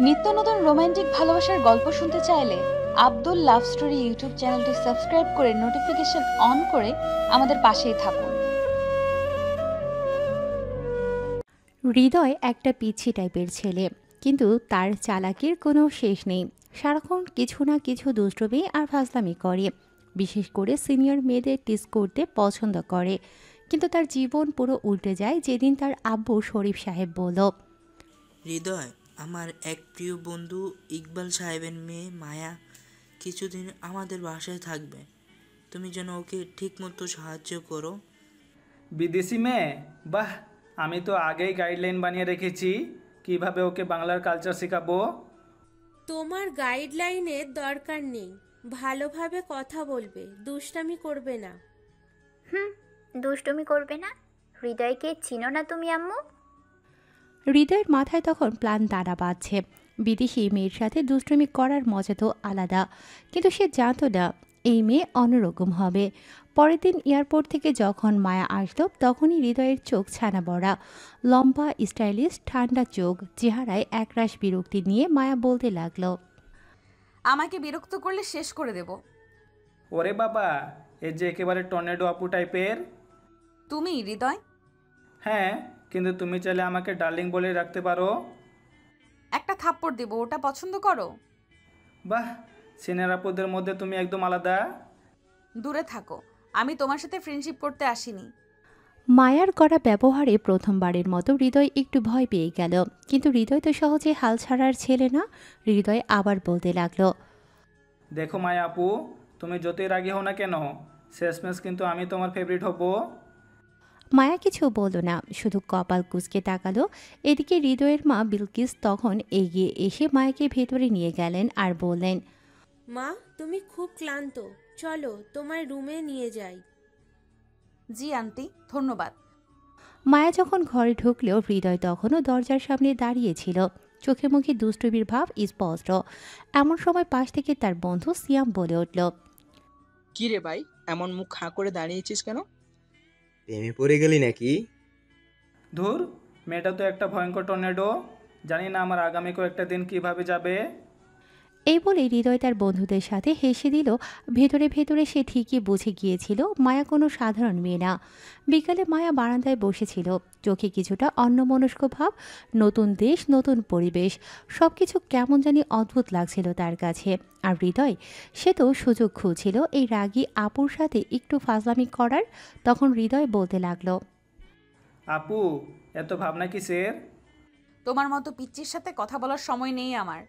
নিত্য নতুন রোমান্টিক ভালোবাসার গল্প শুনতে চাইলে আব্দুল লাভ স্টোরি ইউটিউব চ্যানেলটি সাবস্ক্রাইব করে নোটিফিকেশন অন করে আমাদের পাশেই থাকুন। হৃদয় একটা পিচ্ছি টাইপের ছেলে, কিন্তু তার চালাকির কোনো শেষ নেই। সারাক্ষণ কিছু না কিছু দুষ্টুমি আর ফাজলামি করে। বিশেষ করে সিনিয়র মেয়েদের টিস করতে পছন্দ করে। কিন্তু তার জীবন পুরো উল্টে যায় যেদিন তার আব্বু শরীফ সাহেব বলল, হৃদয়, আমার এক প্রিয় বন্ধু ইকবাল সাহেবের মেয়ে মায়া কিছুদিন আমাদের বাসায় থাকবে। তুমি যেন ওকে ঠিকমতো সাহায্য করো। বিদেশি মেয়ে? বাহ, আমি তো আগেই গাইডলাইন বানিয়ে রেখেছি কিভাবে ওকে বাংলার কালচার শেখাবো। তোমার গাইডলাইনের দরকার নেই। ভালোভাবে কথা বলবে, দুষ্টামি করবে না। হুম, দুষ্টুমি করবে না? হৃদয়কে চিনো না তুমি আম্মু? হৃদয়ের মাথায় তখন প্ল্যান দাঁড়া বাঁধছে। বিদেশি মেয়ের সাথে দুষ্টুমি করার মজা তো আলাদা, কিন্তু সে জানতো না এই মেয়ে অন্যরকম হবে। পরের দিন এয়ারপোর্ট থেকে যখন মায়া আসলো, তখনই হৃদয়ের চোখ ছানা বড়া, লম্বা, স্টাইলিশ, ঠান্ডা চোখ, চেহারায় একরাশ বিরক্তি নিয়ে মায়া বলতে লাগলো, আমাকে বিরক্ত করলে শেষ করে দেব। ওরে বাবা, এ যে একেবারে টর্নেডো আপু টাইপের। তুমি হৃদয়? হ্যাঁ, কিন্তু তুমি চাইলে আমাকে ডার্লিং বলে রাখতে পারো। একটা থাপ্পড় দেব, ওটা পছন্দ করো? বাহ, সিনিয়র আপুদের মধ্যে তুমি একদম আলাদা। দূরে থাকো, আমি তোমার সাথে ফ্রেন্ডশিপ করতে আসিনি। মায়ার করা ব্যবহারে প্রথমবারের মতো হৃদয় একটু ভয় পেয়ে গেল। কিন্তু হৃদয় তো সহজে হাল ছাড়ার ছেলে না। হৃদয় আবার বলতে লাগলো, দেখো মায়া আপু, তুমি যতই রাগী হও না কেন, শেষমেশ কিন্তু আমি তোমার ফেভারিট হব। মায়া কিছু বলল না, শুধু কপাল কুঁচকে তাকালো। এদিকে হৃদয়ের মা বিলকিস তখন এগিয়ে এসে মায়াকে ভেতরে নিয়ে গেলেন আর বললেন, মা, তুমি খুব ক্লান্ত, চলো তোমার রুমে নিয়ে যাই। জি আন্টি, ধন্যবাদ। মায়া যখন ঘরে ঢুকলেও হৃদয় তখনও দরজার সামনে দাঁড়িয়েছিল। চোখে মুখে দুষ্টুমির ভাব স্পষ্ট। এমন সময় পাশ থেকে তার বন্ধু সিয়াম বলে উঠল, কি রে ভাই, এমন মুখ খাঁ করে দাঁড়িয়েছিস কেন? প্রেমে পড়ে গেলি নাকি? ধুর, মেয়েটা তো একটা ভয়ঙ্কর টর্নেডো। জানি না আমার আগামী কয়েকটা দিন কিভাবে যাবে। এই বলে হৃদয় তার বন্ধুদের সাথে হেসে দিল। ভেতরে ভেতরে সে ঠিকই বুঝে গিয়েছিল মায়া কোনো সাধারণ মেয়ে না। বিকালে মায়া বারান্দায় বসেছিল, চোখে কিছুটা অন্যমনস্ক ভাব। নতুন দেশ, নতুন পরিবেশ, সব কিছু কেমন জানি অদ্ভুত লাগছিল তার কাছে। আর হৃদয়, সে তো সুযোগ খুঁজছিল এই রাগী আপুর সাথে একটু ফাজলামি করার। তখন হৃদয় বলতে লাগলো, আপু, এত ভাবনা কিসের? তোমার মতো পিচ্চির সাথে কথা বলার সময় নেই আমার।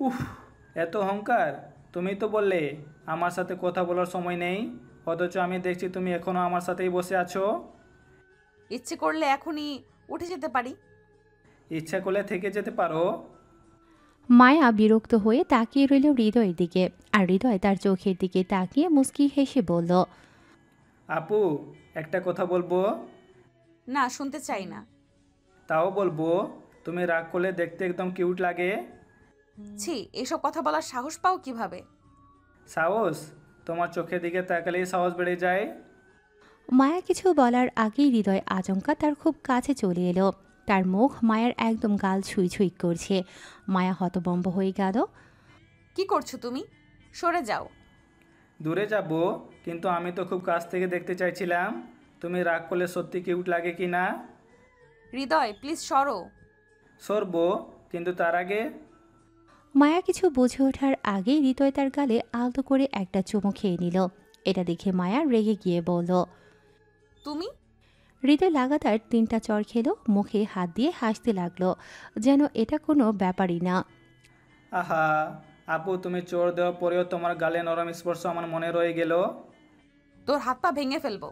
উফ, এত অহংকার! তুমি তো বললে আমার সাথে কথা বলার সময় নেই, অথচ আমি দেখছি তুমি এখনো আমার সাথেই বসে আছো। ইচ্ছে করলে এখনই উঠে যেতে পারি। ইচ্ছা করলে থেকে যেতে পারো। মায়া বিরক্ত হয়ে তাকিয়ে রইল হৃদয়ের দিকে। আর হৃদয় তার চোখের দিকে তাকিয়ে মুচকি হেসে বলল, আপু, একটা কথা বলবো। না, শুনতে চাই না। তাও বলবো, তুমি রাগ করলে দেখতে একদম কিউট লাগে। ছি, এসব কথা বলার সাহস পাও কিভাবে? সাহস? তোমার চোখের দিকে তাকালেই সাহস বেড়ে যায়। মায়া কিছু বলার আগেই হৃদয় আচমকা তার খুব কাছে চলে এলো। তার মুখ মায়ার একদম গাল ছুঁই ছুঁই করছে। মায়া হতভম্ব হয়ে গেল। কি করছো তুমি? সরে যাও। দূরে যাব, কিন্তু আমি তো খুব কাছ থেকে দেখতে চাইছিলাম তুমি রাগ করলে সত্যি কিউট লাগে কি না। হৃদয়, প্লিজ সরো। সরবো, কিন্তু তার আগে। মায়া কিছু বুঝে ওঠার আগেই হৃদয় তার গালে আলতো করে একটা চুমু খেয়ে নিল। এটা দেখে মায়া রেগে গিয়ে বলল, তুমি? হৃদয় লাগাতার 3টা চড় খেলো, মুখে হাত দিয়ে হাসতে লাগলো, যেন এটা কোনো ব্যাপারই না। আহা আপু, তুমি চোর দেওয়ার পরেও তোমার গালে নরম স্পর্শ আমার মনে রয়ে গেল। তোর হাত পা ভেঙে ফেলবো।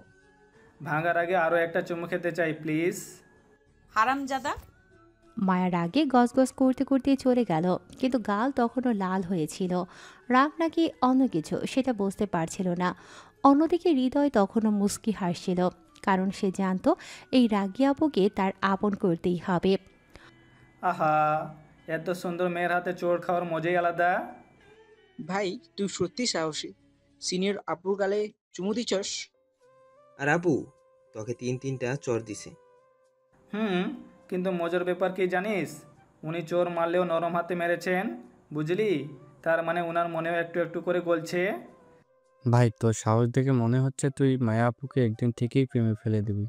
ভাঙার আগে আরও একটা চুমু খেতে চাই প্লিজ। হারামজাদা! মায়ার আগে গজগজ করতে করতে চলে গেল, কিন্তু গাল তখনও লাল হয়েছিল। রাগ নাকি অন্য কিছু সেটা বুঝতে পারছিল না। অন্যদিকে হৃদয় তখনও মুস্কি হাসছিল, কারণ সে জানতো এই রাগী আপুকে তার আপন করতেই হবে। আহা, এত সুন্দর মেয়ের হাতে চোর খাওয়ার মজাই আলাদা। ভাই, তুই সত্যি সাহসী। সিনিয়র আপুর গালে চুমু দিছস? আর আপু, তোকে তিনটা চর দিছে। হুম, কিন্তু মজার ব্যাপার কি জানিস? উনি চোর মারলেও নরম হাতে মেরেছেন, বুঝলি? তার মানে ওনার মনেও একটু একটু করে গলছে। ভাই তোর সাহস দেখে মনে হচ্ছে তুই মায়া আপুকে একদিন থেকেই প্রেমে ফেলে দিবি।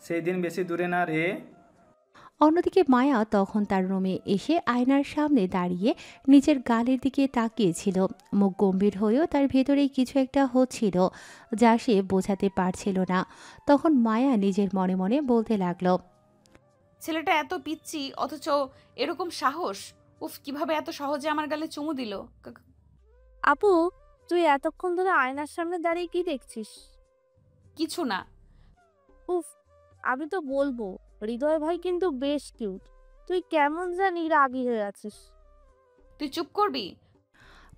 সেই দিন বেশি দূরে না রে। অন্যদিকে মায়া তখন তার রুমে এসে আয়নার সামনে দাঁড়িয়ে নিজের গালের দিকে তাকিয়েছিল। মুখ গম্ভীর হয়েও তার ভেতরে কিছু একটা হচ্ছিল যা সে বোঝাতে পারছিল না। তখন মায়া নিজের মনে মনে বলতে লাগলো, ছেলেটা এত পিচ্চি অথচ এরকম সাহস! উফ, কিভাবে এত সহজে আমার গালে চুমু দিল! আপু, তুই এতক্ষণ ধরে আয়নার সামনে দাঁড়িয়ে কি দেখছিস? কিছু না। উফ, আমি তো বলবো হৃদয় ভাই কিন্তু বেশ কিউট। তুই কেমন জানি রাগী হয়ে আছিস। তুই চুপ করবি?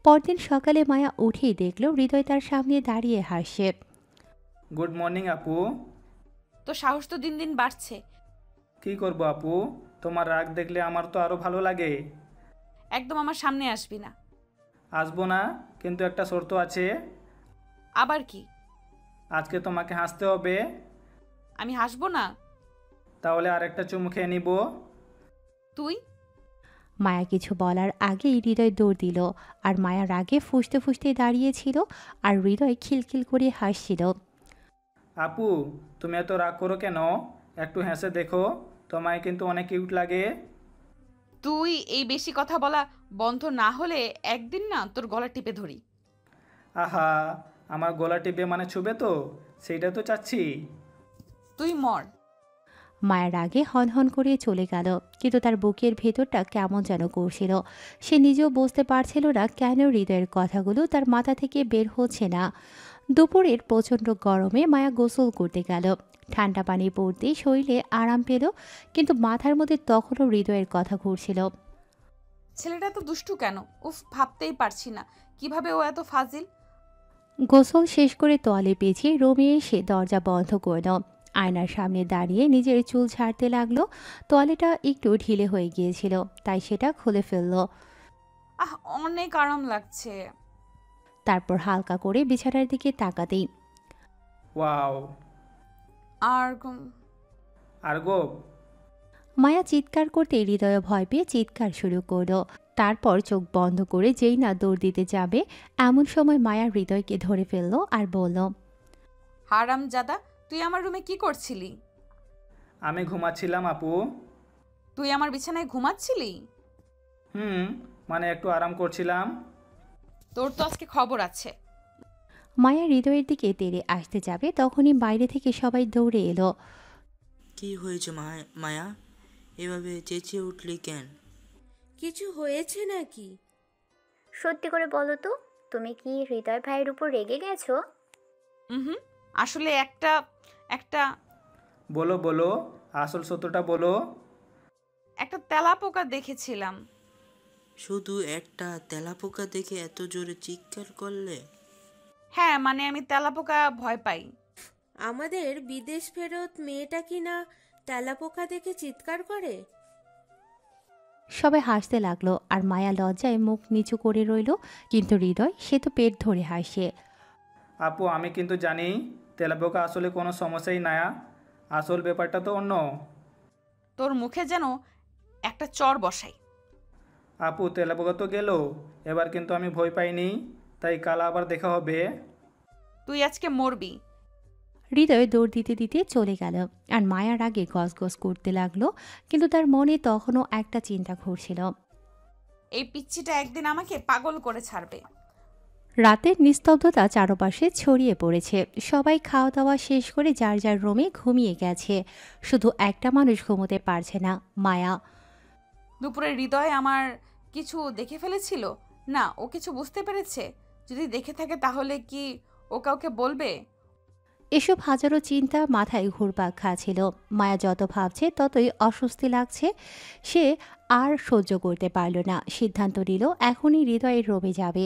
পরদিন সকালে মায়া উঠেই দেখল হৃদয় তার সামনে দাঁড়িয়ে হাসছে। গুড মর্নিং আপু। তো সাহস তো দিন দিন বাড়ছে। কি করব আপু, তোমার রাগ দেখলে আমার তো আরো ভালো লাগে। একদম আমার সামনে আসবি না। আসবো না, কিন্তু একটা শর্ত আছে। আবার কি? আজকে তোমাকে হাসতে হবে। আমি হাসবো না? তাহলে আরেকটা চুমু খেয়ে নিব। তুই? মায়া কিছু বলার আগেই হৃদয় দৌড় দিল, আর মায়া রাগে ফুঁসতে ফুঁসতে দাঁড়িয়েছিল, আর হৃদয় খিলখিল করে হাসছিল। আপু, তুমি এত রাগ করো কেন? একটু হেসে দেখো, তোমায় কিন্তু অনেক কিউট লাগে। তুই এই বেশি কথা বলা বন্ধ না হলে একদিন না তোর গলা টিপে ধরি। আহা, আমার গলা টিপে মানে ছুবে তো, সেইটা তো চাচ্ছি। তুই মর। মায়ের আগে হনহন করে চলে গেল, কিন্তু তার বুকের ভেতরটা কেমন যেন করছিল। সে নিজেও বুঝতে পারছিল না কেন হৃদয়ের কথাগুলো তার মাথা থেকে বের হচ্ছে না। দুপুরের প্রচণ্ড গরমে মায়া গোসল করতে গেল। ঠান্ডা পানি পড়তেই শরীরে আরাম পেল, কিন্তু মাথার মধ্যে তখনও হৃদয়ের কথা ঘুরছিল। ছেলেটা তো দুষ্টু কেন? উফ, ভাবতেই পারছি না কিভাবে ও এত ফাজিল। গোসল শেষ করে তোয়ালে পেঁচিয়ে রুমে এসে দরজা বন্ধ করল। আয়নার সামনে দাঁড়িয়ে নিজের চুল ছাড়তে লাগলো। তোয়ালেটা একটু ঢিলে হয়ে গিয়েছিল, তাই সেটা খুলে ফেলল। অনেক আরাম লাগছে। তারপর হালকা করে বিছানার দিকে তাকাতেই ওয়াও, আর আর গো। মায়া চিৎকার করতে হৃদয় ভয় পেয়ে চিৎকার শুরু করলো। তারপর চোখ বন্ধ করে যেই না দৌড় দিতে যাবে, এমন সময় মায়া হৃদয়কে ধরে ফেললো আর বলল, হারামজাদা, তুই আমার রুমে কি করছিলি? আমি ঘুমাচ্ছিলাম আপু। তুই আমার বিছানায় ঘুমাচ্ছিলি? মানে একটু আরাম করছিলাম। তোর তো আজকে খবর আছে। মায়া হৃদয়ের দিকে তেড়ে আসতে যাবে, তখনই বাইরে থেকে সবাই দৌড়ে এলো। কি হয়েছে মায়া, এভাবে চেঁচিয়ে উঠলি কেন? কিছু হয়েছে নাকি? সত্যি করে বলো তো, তুমি কি হৃদয় ভাইয়ের উপর রেগে গেছো? হুম, আসলে একটা বলো বলো, আসল সত্যটা বলো। একটা তেলাপোকা দেখেছিলাম। শুধু একটা তেলাপোকা দেখে এত জোরে চিৎকার করলে? হ্যাঁ, মানে আমি তেলাপোকা ভয় পাই। আমাদের বিদেশ ফেরত মেয়েটা কি না তেলাপোকা দেখে চিৎকার করে? সবাই হাসতে লাগলো, আর মায়া লজ্জায় মুখ নিচু করে রইল। কিন্তু হৃদয় সে তো পেট ধরে হাসে। আপু, আমি কিন্তু জানি তেলাপোকা আসলে কোনো সমস্যাই না, আসল ব্যাপারটা তো অন্য। তোর মুখে যেন একটা চর বসাই। আপু, তেলাপোকা তো গেল, এবার কিন্তু আমি ভয় পাইনি, তাই কাল আবার দেখা হবে। তুই আজকে মরবি। হৃদয় দৌড় দিতে দিতে চলে গেল, আর মায়ার আগে গসগস করতে লাগলো। কিন্তু তার মনে তখনও একটা চিন্তা ঘুরছিল। এই পিচ্চিটা একদিন আমাকে পাগল করে ছাড়বে। রাতের নিস্তব্ধতা চারপাশে ছড়িয়ে পড়েছে। সবাই খাওয়া দাওয়া শেষ করে যার যার রুমে ঘুমিয়ে গেছে। শুধু একটা মানুষ ঘুমোতে পারছে না, মায়া। দুপুরে হৃদয় আমার কিছু দেখে ফেলেছিল? না, ও কিছু বুঝতে পেরেছে? যদি দেখে থাকে তাহলে কি ও কাউকে বলবে? এসব হাজারো চিন্তা মাথায় ঘুরপাক খাচ্ছিল। মায়া যত ভাবছে ততই অস্বস্তি লাগছে। সে আর সহ্য করতে পারল না, সিদ্ধান্ত নিল এখনই হৃদয়ের রুমে যাবে।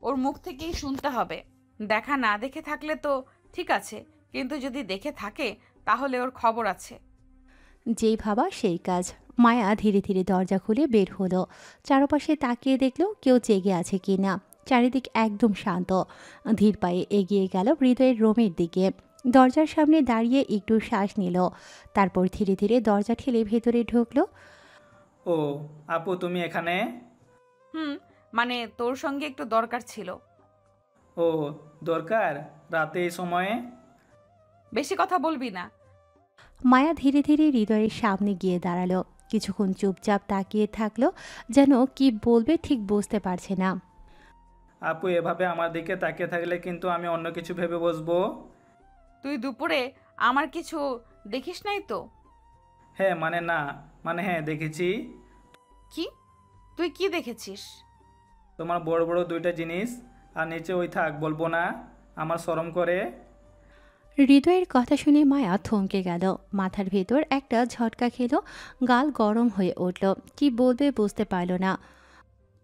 ওর মুখ থেকেই শুনতে হবে। দেখা না দেখে থাকলে তো ঠিক আছে, কিন্তু যদি দেখে থাকে তাহলে ওর খবর আছে। যেই ভাবা সেই কাজ। মায়া ধীরে ধীরে দরজা খুলে বের হলো। চারপাশে তাকিয়ে দেখল কেউ জেগে আছে কিনা। চারিদিক একদম শান্ত। ধীর পায়ে এগিয়ে গেল হৃদয়ের রুমের দিকে। দরজার সামনে দাঁড়িয়ে একটু শ্বাস নিল, তারপর ধীরে ধীরে দরজা ঠেলে ভেতরে ঢুকলো। ও আপু, তুমি এখানে? মানে তোর সঙ্গে একটু দরকার ছিল। ও, দরকার? রাতে এই সময়ে? বেশি কথা বলবি না। মায়া ধীরে ধীরে হৃদয়ের সামনে গিয়ে দাঁড়ালো। কিছুক্ষণ চুপচাপ তাকিয়ে থাকলো, যেন কি বলবে ঠিক বুঝতে পারছে না। আপু, এভাবে আমার দিকে তাকিয়ে থাকলে কিন্তু আমি অন্য কিছু ভেবে বসবো। তুই দুপুরে আমার কিছু দেখিস নাই তো? হ্যাঁ মানে না, মানে হ্যাঁ দেখেছি। কি? তুই কি দেখেছিস? তোমার বড় বড় দুইটা জিনিস। আর নিচে ওই থাক, বলবো না, আমার শরম করে। হৃদয়ের কথা শুনে মায়া থমকে গেল। মাথার ভেতর একটা ঝটকা খেলো, গাল গরম হয়ে উঠল। কি বলবে বুঝতে পারল না।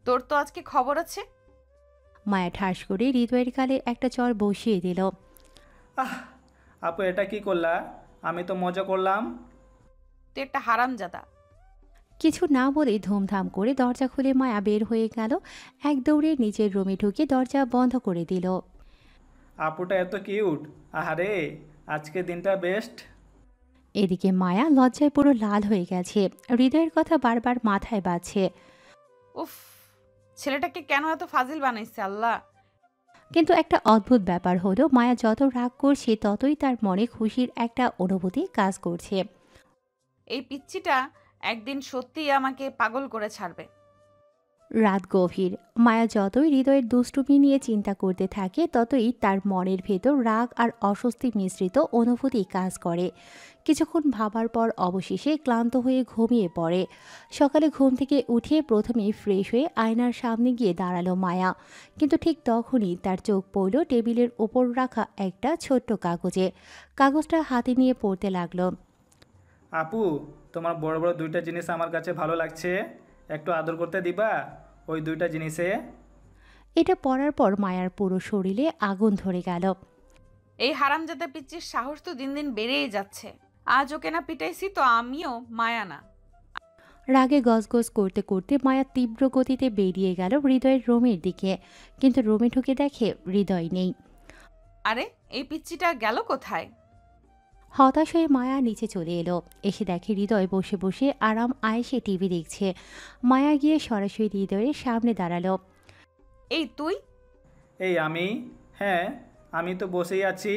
তোর তো আজকে খবর আছে। মায়া ঠাস করে হৃদয়ের গালে একটা চড় বসিয়ে দিল। আহ, আপু এটা কি করলা? আমি তো মজা করলাম। তুই একটা হারামজাদা। কিছু না বলেই ধুমধাম করে দরজা খুলে মায়া বের হয়ে গেল। এক দৌড়ে নিজের রুমে ঢুকে দরজা বন্ধ করে দিল। আপুটা এত কিউট। আহারে, আজকে দিনটা বেস্ট। এদিকে মায়া লজ্জায় পুরো লাল হয়ে গেছে। হৃদয়ের কথা বারবার মাথায় বাজছে। উফ, ছেলেটাকে কেন এত ফাজিল বানাইছে আল্লাহ। কিন্তু একটা অদ্ভুত ব্যাপার হলো, মায়া যত রাগ করছে ততই তার মনে খুশির একটা অনুভূতি কাজ করছে। এই পিচ্চিটা একদিন সত্যিই আমাকে পাগল করে ছাড়বে। রাত গভীর। মায়া যতই হৃদয়ের দুষ্টুমি নিয়ে চিন্তা করতে থাকে ততই তার মনের ভেতর রাগ আর অস্বস্তি মিশ্রিত অনুভূতি কাজ করে। কিছুক্ষণ ভাবার পর অবশেষে ক্লান্ত হয়ে ঘুমিয়ে পড়ে। সকালে ঘুম থেকে উঠে প্রথমেই ফ্রেশ হয়ে আয়নার সামনে গিয়ে দাঁড়ালো মায়া। কিন্তু ঠিক তখনই তার চোখ পড়ল টেবিলের ওপর রাখা একটা ছোট্ট কাগজে। কাগজটা হাতে নিয়ে পড়তে লাগলো। আপু, তোমার বড় বড় দুইটা জিনিস আমার কাছে ভালো লাগছে, একটু আদর করতে দিবা ওই দুইটা জিনিসে? এটা পড়ার পর মায়ার পুরো শরীরে আগুন ধরে গেল। এই হারামজাদা পিচ্চির সাহস তো দিন দিন বেড়েই যাচ্ছে। আজ ওকে না পিটাইছি তো আমিও মায়া না। রাগে গজগজ করতে করতে মায়া তীব্র গতিতে বেরিয়ে গেল হৃদয়ের রুমের দিকে। কিন্তু রুমে ঢুকে দেখে হৃদয় নেই। আরে, এই পিচ্চিটা গেল কোথায়? হতাশ হয়ে মায়া নিচে চলে এলো। এসে দেখে হৃদয় বসে বসে আরাম আয়েসে টিভি দেখছে। মায়া গিয়ে সরাসরি হৃদয়ের সামনে দাঁড়ালো। এই তুই? এই আমি? হ্যাঁ, আমি তো বসেই আছি।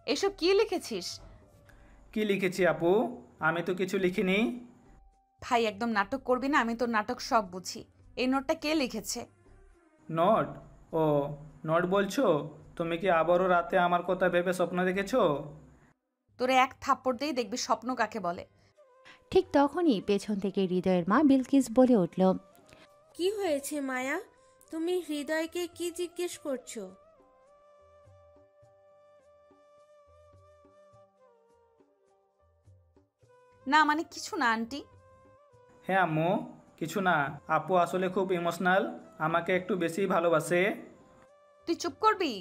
এসব কি লিখেছিস? কি লিখেছি আপু? আমি তো কিছু লিখিনি। ভাই, একদম নাটক করবি না, আমি তোর নাটক সব বুঝি। এই নোটটা কে লিখেছে? নোট? ও, নোট বলছো? তুমি কি আবারও রাতে আমার কথা ভেবে স্বপ্ন দেখেছো? তোরে এক থাপ্পড় দিয়ে দেখবি স্বপ্ন কাকে বলে। ঠিক তখনই পেছন থেকে হৃদয়ের মা বিলকিস বলে উঠল। কি হয়েছে মায়া? তুমি হৃদয়কে কি জিজ্ঞেস করছো? না মানে কিছু না আন্টি। হ্যাঁ আম্মু, কিছু না। আপু আসলে খুব ইমোশনাল, আমাকে একটু বেশি ভালোবাসে। তুই চুপ করবি?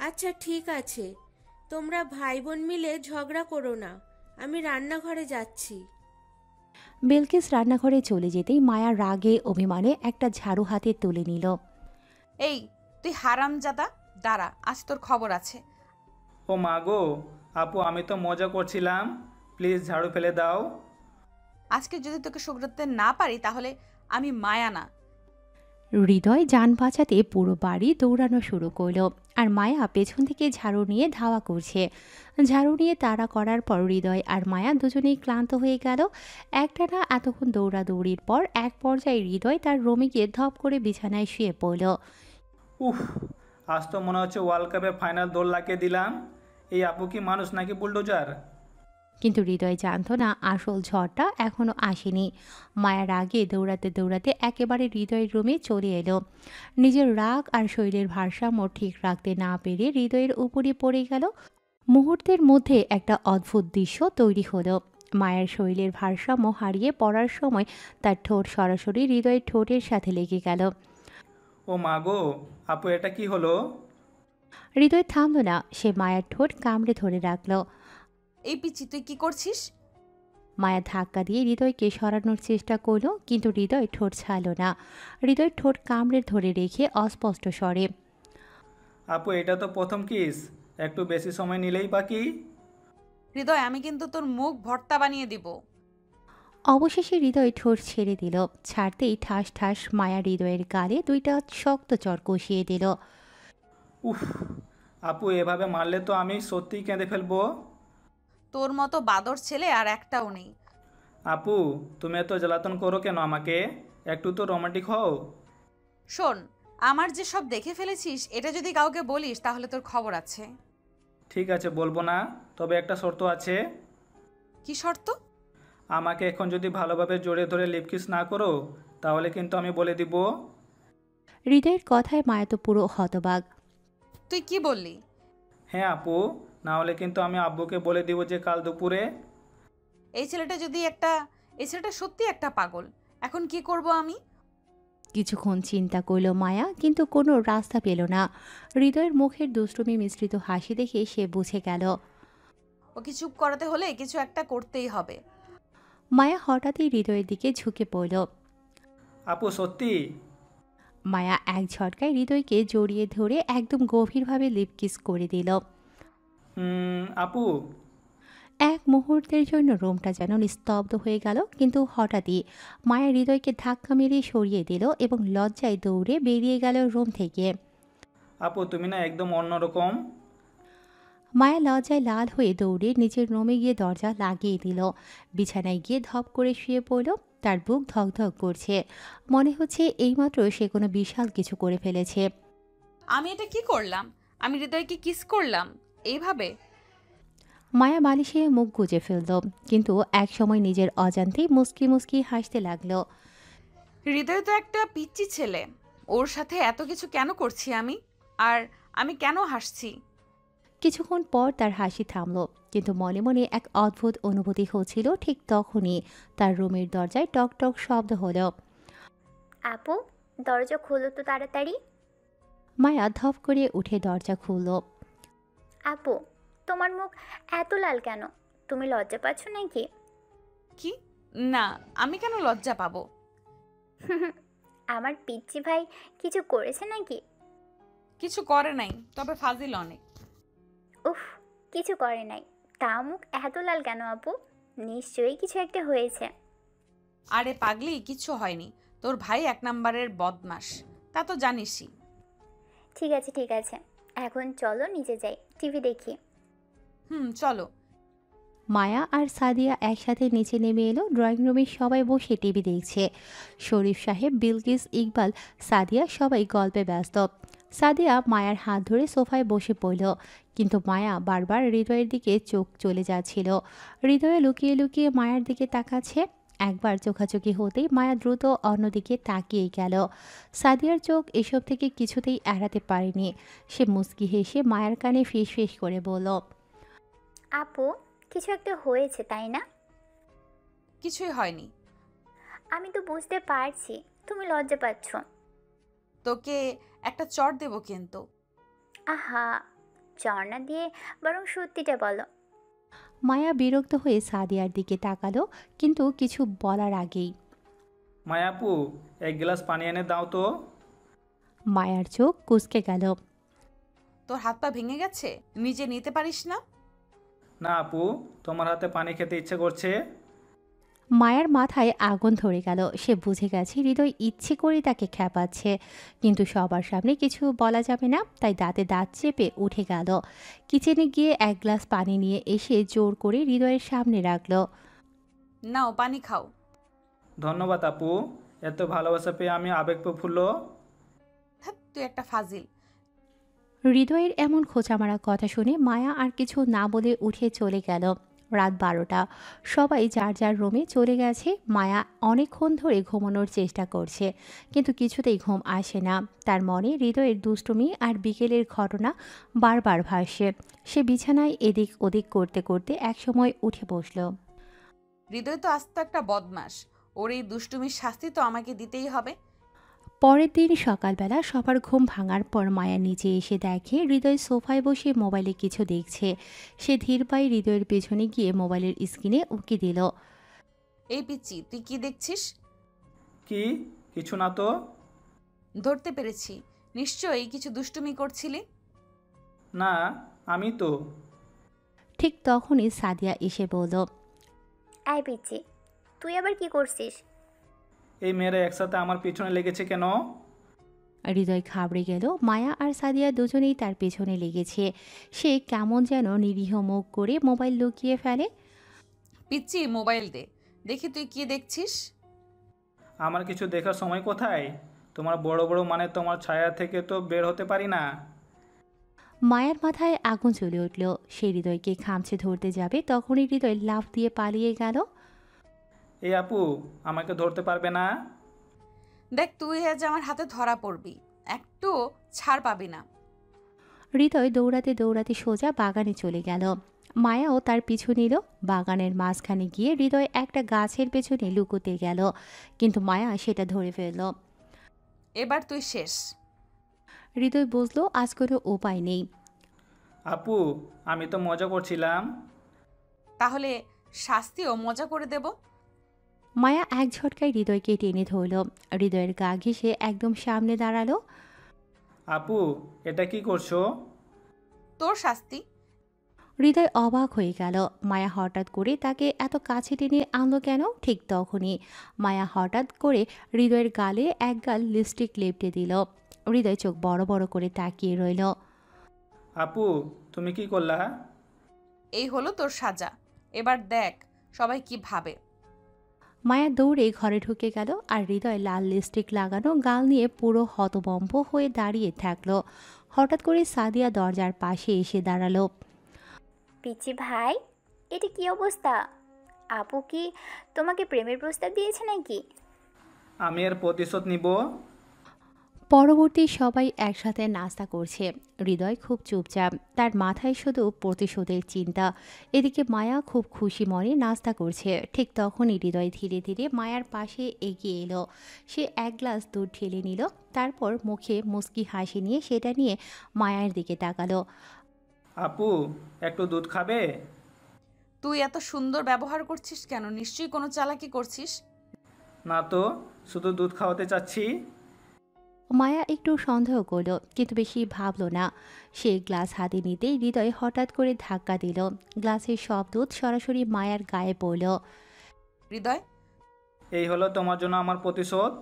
আচ্ছা ঠিক আছে, তোমরা ভাই বোন মিলে ঝগড়া করো না, আমি রান্নাঘরে যাচ্ছি। বিলকিস রান্নাঘরে চলে যেতেই মায়া রাগে অভিমানে একটা ঝাড়ু হাতে তুলে নিল। এই তুই হারামজাদা, দাঁড়া, আজ তোর খবর আছে। ও মা গো, আপু আমি তো মজা করছিলাম, প্লিজ ঝাড়ু ফেলে দাও। আজকে যদি তোকে শুধরাতে না পারি তাহলে আমি মায়া না। হৃদয় যান বাঁচাতে পুরো বাড়ি দৌড়ানো শুরু করলো। আর মায়া পেছন থেকে ঝাড়ু নিয়ে ধাওয়া করছে। ঝাড়ু নিয়ে তাড়া করার পর হৃদয় আর মায়া দুজনেই ক্লান্ত হয়ে গেল। একটানা এতক্ষণ দৌড়াদৌড়ির পর এক পর্যায়ে হৃদয় তার রুমে গিয়ে ধপ করে বিছানায় শুয়ে পড়ল। উফ, আজ তো মনে হচ্ছে ওয়ার্ল্ড কাপের ফাইনাল দৌড় লাগিয়ে দিলাম। এই আপু কি মানুষ নাকি বুলডোজার? কিন্তু হৃদয় জানত না আসল ঝড়টা এখনো আসেনি। মায়ার আগে দৌড়াতে দৌড়াতে একেবারে হৃদয়ের রুমে চলে এলো। নিজের রাগ আর শরীরের ভারসাম্য ঠিক রাখতে না পেরে হৃদয়ের উপরে পড়ে গেল। মুহূর্তের মধ্যে একটা অদ্ভুত দৃশ্য তৈরি হলো। মায়ের শরীরের ভারসাম্য হারিয়ে পড়ার সময় তার ঠোঁট সরাসরি হৃদয়ের ঠোঁটের সাথে লেগে গেল। ও মা গো, আপু এটা কি হলো? হৃদয় থামল না, সে মায়ের ঠোঁট কামড়ে ধরে রাখল। এই পিচ্চি, তুই কি করছিস? মায়া ধাক্কা দিয়ে হৃদয়কে সরানোর চেষ্টা করলো, কিন্তু হৃদয় ঠোঁট ছাড়ল না। হৃদয় ঠোঁট কামড়ে ধরে রেখে অস্পষ্ট স্বরে, আপু এটা তো প্রথম কিস, একটু বেশি সময় নিলেই বাকি। হৃদয়, আমি কিন্তু তোর মুখ ভর্তা বানিয়ে দিব। অবশেষে হৃদয় ঠোঁট ছেড়ে দিল। ছাড়তেই ঠাস ঠাস মায়া হৃদয়ের গালে দুইটা শক্ত চর কষিয়ে দিল। উফ, আপু এভাবে মারলে তো আমি সত্যিই কেঁদে ফেলবো। তোর মতো বাদর ছেলে আর একটাও নেই। আপু তুমি এত জ্বালাতন করো কেন আমাকে? একটু তো রোমান্টিক হও। শোন, আমার যে সব দেখে ফেলেছিস এটা যদি কাউকে বলিস তাহলে তোর খবর আছে। ঠিক আছে, বলবো না, তবে একটা শর্ত আছে। কি শর্ত? আমাকে এখন যদি ভালোভাবে জড়িয়ে ধরে লিপ কিস না করো তাহলে কিন্তু আমি বলে দিব। হৃদয়ের কথায় মায়া তো পুরো হতবাক। তুই কি বললি? হ্যাঁ আপু, না হলে কিন্তু আমি আব্বুকে বলে দিব যে কাল দুপুরে। এই ছেলেটা সত্যি একটা পাগল। এখন কি করব আমি? কিছুক্ষণ চিন্তা করল মায়া, কিন্তু কোনো রাস্তা পেল না। হৃদয়ের মুখের দুষ্টুমি মিশ্রিত হাসি দেখে সে বুঝে গেল। ওকে চুপ করাতে হলে কিছু একটা করতেই হবে। মায়া হঠাৎই হৃদয়ের দিকে ঝুঁকে পড়ল। আপু সত্যি? মায়া এক ঝটকায় হৃদয়কে জড়িয়ে ধরে একদম গভীরভাবে লিপ কিস করে দিল। আপু। এক মুহূর্তের জন্য রুমটা যেন নিস্তব্ধ হয়ে গেল, কিন্তু হঠাৎই মায়া হৃদয়কে ধাক্কা মেরে সরিয়ে দিল এবং লজ্জায় দৌড়ে বেরিয়ে গেল রুম থেকে। আপু তুমি না একদম অন্যরকম। মায়া লজ্জায় লাল হয়ে দৌড়ে নিজের রুমে গিয়ে দরজা লাগিয়ে দিল। বিছানায় গিয়ে ধপ করে শুয়ে পড়ল। তার বুক ধকধক করছে। মনে হচ্ছে এইমাত্র সে কোনো বিশাল কিছু করে ফেলেছে। আমি এটা কি করলাম? আমি হৃদয়কে কিস করলাম এইভাবে? মায়া বালিশে মুখ গুজে ফেলল, কিন্তু এক সময় নিজের অজান্তেই মুচকি মুচকি হাসতে লাগলো। হৃদয় তো একটা পিচ্চি ছেলে, ওর সাথে এত কিছু কেন করছি আমি? আর আমি কেন হাসছি? কিছুক্ষণ পর তার হাসি থামল, কিন্তু মনে মনে এক অদ্ভুত অনুভূতি হচ্ছিল। ঠিক তখনই তার রুমের দরজায় টক টক শব্দ হলো। আপু, দরজা খোলো তো তাড়াতাড়ি। মায়া ধপ করে উঠে দরজা খুলল। আপু, তোমার মুখ এত লাল কেন? তুমি লজ্জা পাচ্ছ নাকি? কি? না, আমি কেন লজ্জা পাবো? আমার পিচ্চি ভাই কিছু করেছে নাকি? কিছু করে নাই, তবে ফাজিল অনেক। উফ, কিছু করে নাই, তা মুখ এত লাল কেন আপু? নিশ্চয়ই কিছু একটা হয়েছে। আরে পাগলি, কিচ্ছু হয়নি। তোর ভাই এক নাম্বারের বদমাস, তা তো জানিসই। ঠিক আছে ঠিক আছে, এখন চলো নিচে যাই, টিভি দেখি। চলো। মায়া আর সাদিয়া একসাথে নিচে নেমে এলো। ড্রয়িং রুমে সবাই বসে টিভি দেখছে। শরীফ সাহেব, বিলকিস, ইকবাল, সাদিয়া সবাই গল্পে ব্যস্ত। সাদিয়া মায়ার হাত ধরে সোফায় বসে পড়ল, কিন্তু মায়া বারবার হৃদয়ের দিকে চোখ চলে যাচ্ছিল। হৃদয়ে লুকিয়ে লুকিয়ে মায়ার দিকে তাকাচ্ছে। একবার চোখাচোখি হতেই মায়া দ্রুত অন্যদিকে তাকিয়ে গেল। সাদিয়ার চোখ এসব থেকে কিছুতেই এড়াতে পারেনি। সে মুচকি হেসে মায়ার কানে ফিস ফিস করে বলল, আপু, কিছু একটা হয়েছে তাই না? কিছুই হয়নি। আমি তো বুঝতে পারছি তুমি লজ্জা পাচ্ছ। তোকে একটা চড় দেবো কিন্তু। আহা, চর না দিয়ে বরং সত্যিটা বলো। মায়া বিরক্ত হয়ে সাদিয়ার দিকে তাকালো, কিন্তু কিছু বলার আগেই মায়াপু, এক গ্লাস পানি এনে দাও তো। মায়ার চোখ কুঁচকে গেল। তোর হাত পা ভেঙে গেছে, নিজে নিতে পারিস না? না আপু, তোমার হাতে পানি খেতে ইচ্ছে করছে। মায়ার মাথায় আগুন ধরে গেল। সে বুঝে গেছে হৃদয় ইচ্ছে করে তাকে খ্যাপাচ্ছে, কিন্তু সবার সামনে কিছু বলা যাবে না, তাই দাঁতে দাঁত চেপে উঠে গেল। কিচেনে গিয়ে এক গ্লাস পানি নিয়ে এসে জোর করে হৃদয়ের সামনে রাখলো। নাও পানি খাও। ধন্যবাদ আপু, এত ভালোবাসা পেয়ে আমি আবেগপ্রফুল্ল। তুই একটা ফাজিল। হৃদয়ের এমন খোঁচামারা কথা শুনে মায়া আর কিছু না বলে উঠে চলে গেল। রাত 12টা, সবাই যার যার রুমে চলে গেছে। মায়া অনেকক্ষণ ধরে ঘুমানোর চেষ্টা করছে, কিন্তু কিছুতেই ঘুম আসে না। তার মনে হৃদয়ের দুষ্টুমি আর বিকেলের ঘটনা বারবার ভাসছে। সে বিছানায় এদিক ওদিক করতে করতে একসময় উঠে বসল। হৃদয় তো আস্ত একটা বদমাস, ওর এই দুষ্টুমির শাস্তি তো আমাকে দিতেই হবে। পরের দিন সকালবেলা সবার ঘুম ভাঙার পর মায়া নিচে এসে দেখে হৃদয় সোফায় বসে মোবাইলে কিছু দেখছে। সে ধীর পায়ে হৃদয়ের পেছনে গিয়ে মোবাইলের স্ক্রিনে উকি দিল। এই পিচ্চি, তুই কি দেখছিস? কি? কিছু না তো। ধরতে পেরেছি, নিশ্চয়ই কিছু দুষ্টুমি করছিলি। না, আমি তো। ঠিক তখনই সাদিয়া এসে বলল, এই পিচ্চি, তুই আবার কি করছিস? এই মেয়েরা একসাথে আমার পিছনে লেগেছে কেন? হৃদয় ঘাবড়ে গেল। মায়া আর সাদিয়া দুজনেই তার পেছনে লেগেছে। সে কেমন যেন নিরীহ মুখ করে মোবাইল লুকিয়ে ফেলে। পিচ্ছি, মোবাইল দে, দেখি তুই কি দেখছিস। আমার কিছু দেখার সময় কোথায়? তোমার বড় বড় মানে তোমার ছায়া থেকে তো বের হতে পারি না। মায়ার মাথায় আগুন জ্বলে উঠল। সে হৃদয়কে খামচে ধরতে যাবে, তখনই হৃদয় লাফ দিয়ে পালিয়ে গেল। এই আপু, আমাকে ধরতে পারবে না? দেখ, তুই আজ আমার হাতে ধরা পড়বি, একটু ছাড় পাবি না। হৃদয় দৌড়াতে দৌড়াতে সোজা বাগানে চলে গেল। মায়াও তার পিছু নিল। বাগানের মাঝখানে গিয়ে হৃদয় একটা গাছের পেছনে লুকোতে গেল, কিন্তু মায়া সেটা ধরে ফেলল। এবার তুই শেষ। হৃদয় বুঝলো আজ কোনো উপায় নেই। আপু, আমি তো মজা করছিলাম। তাহলে শাস্তিও মজা করে দেব। মায়া এক ঝটকায় হৃদয়কে টেনে ধরল। হৃদয়ের গা ঘেঁষে একদম সামনে দাঁড়ালো। আপু, এটা কি করছো? তোর শাস্তি। হৃদয় অবাক হয়ে গেল। মায়া হঠাৎ করে তাকে এত কাছে টেনে আনলো কেন? ঠিক তখনই মায়া হঠাৎ করে হৃদয়ের গালে এক গাল লিপস্টিক লেপটে দিল। হৃদয় চোখ বড় বড় করে তাকিয়ে রইল। আপু, তুমি কি করলা? এই হলো তোর সাজা, এবার দেখ সবাই কি ভাবে। মায়া দৌড়ে ঘরে ঢুকে গেল, আর হৃদয় লাল লিপস্টিক লাগানো গাল নিয়ে পুরো হতবম্ব হয়ে দাঁড়িয়ে থাকলো। হঠাৎ করে সাদিয়া দরজার পাশে এসে দাঁড়ালো। পিচি ভাই, এটা কি অবস্থা? আপু কি তোমাকে প্রেমের প্রস্তাব দিয়েছে নাকি? আমি এর প্রতিশোধ নিব। পরবর্তী সবাই একসাথে নাস্তা করছে। হৃদয় খুব চুপচাপ, তার মাথায় শুধু প্রতিশোধের চিন্তা। এদিকে মায়া খুব খুশি মনে নাস্তা করছে। ঠিক তখনই হৃদয় ধীরে ধীরে মায়ার পাশে এগিয়ে এলো। সে এক গ্লাস দুধ ঢেলে নিল, তারপর মুখে মুচকি হাসি নিয়ে সেটা নিয়ে মায়ার দিকে তাকালো। আপু, একটু দুধ খাবে? তুই এত সুন্দর ব্যবহার করছিস কেন? নিশ্চয়ই কোনো চালাকি করছিস। না তো, শুধু দুধ খাওয়াতে চাচ্ছি। মায়া একটু সন্দেহ করল, কিন্তু বেশি ভাবল না। সে গ্লাস হাতে নিতেই হৃদয় হঠাৎ করে ধাক্কা দিল। গ্লাসের সব দুধ সরাসরি মায়ার গায়ে পড়ল। হৃদয়, এই হলো তোমার জন্য আমার প্রতিশোধ।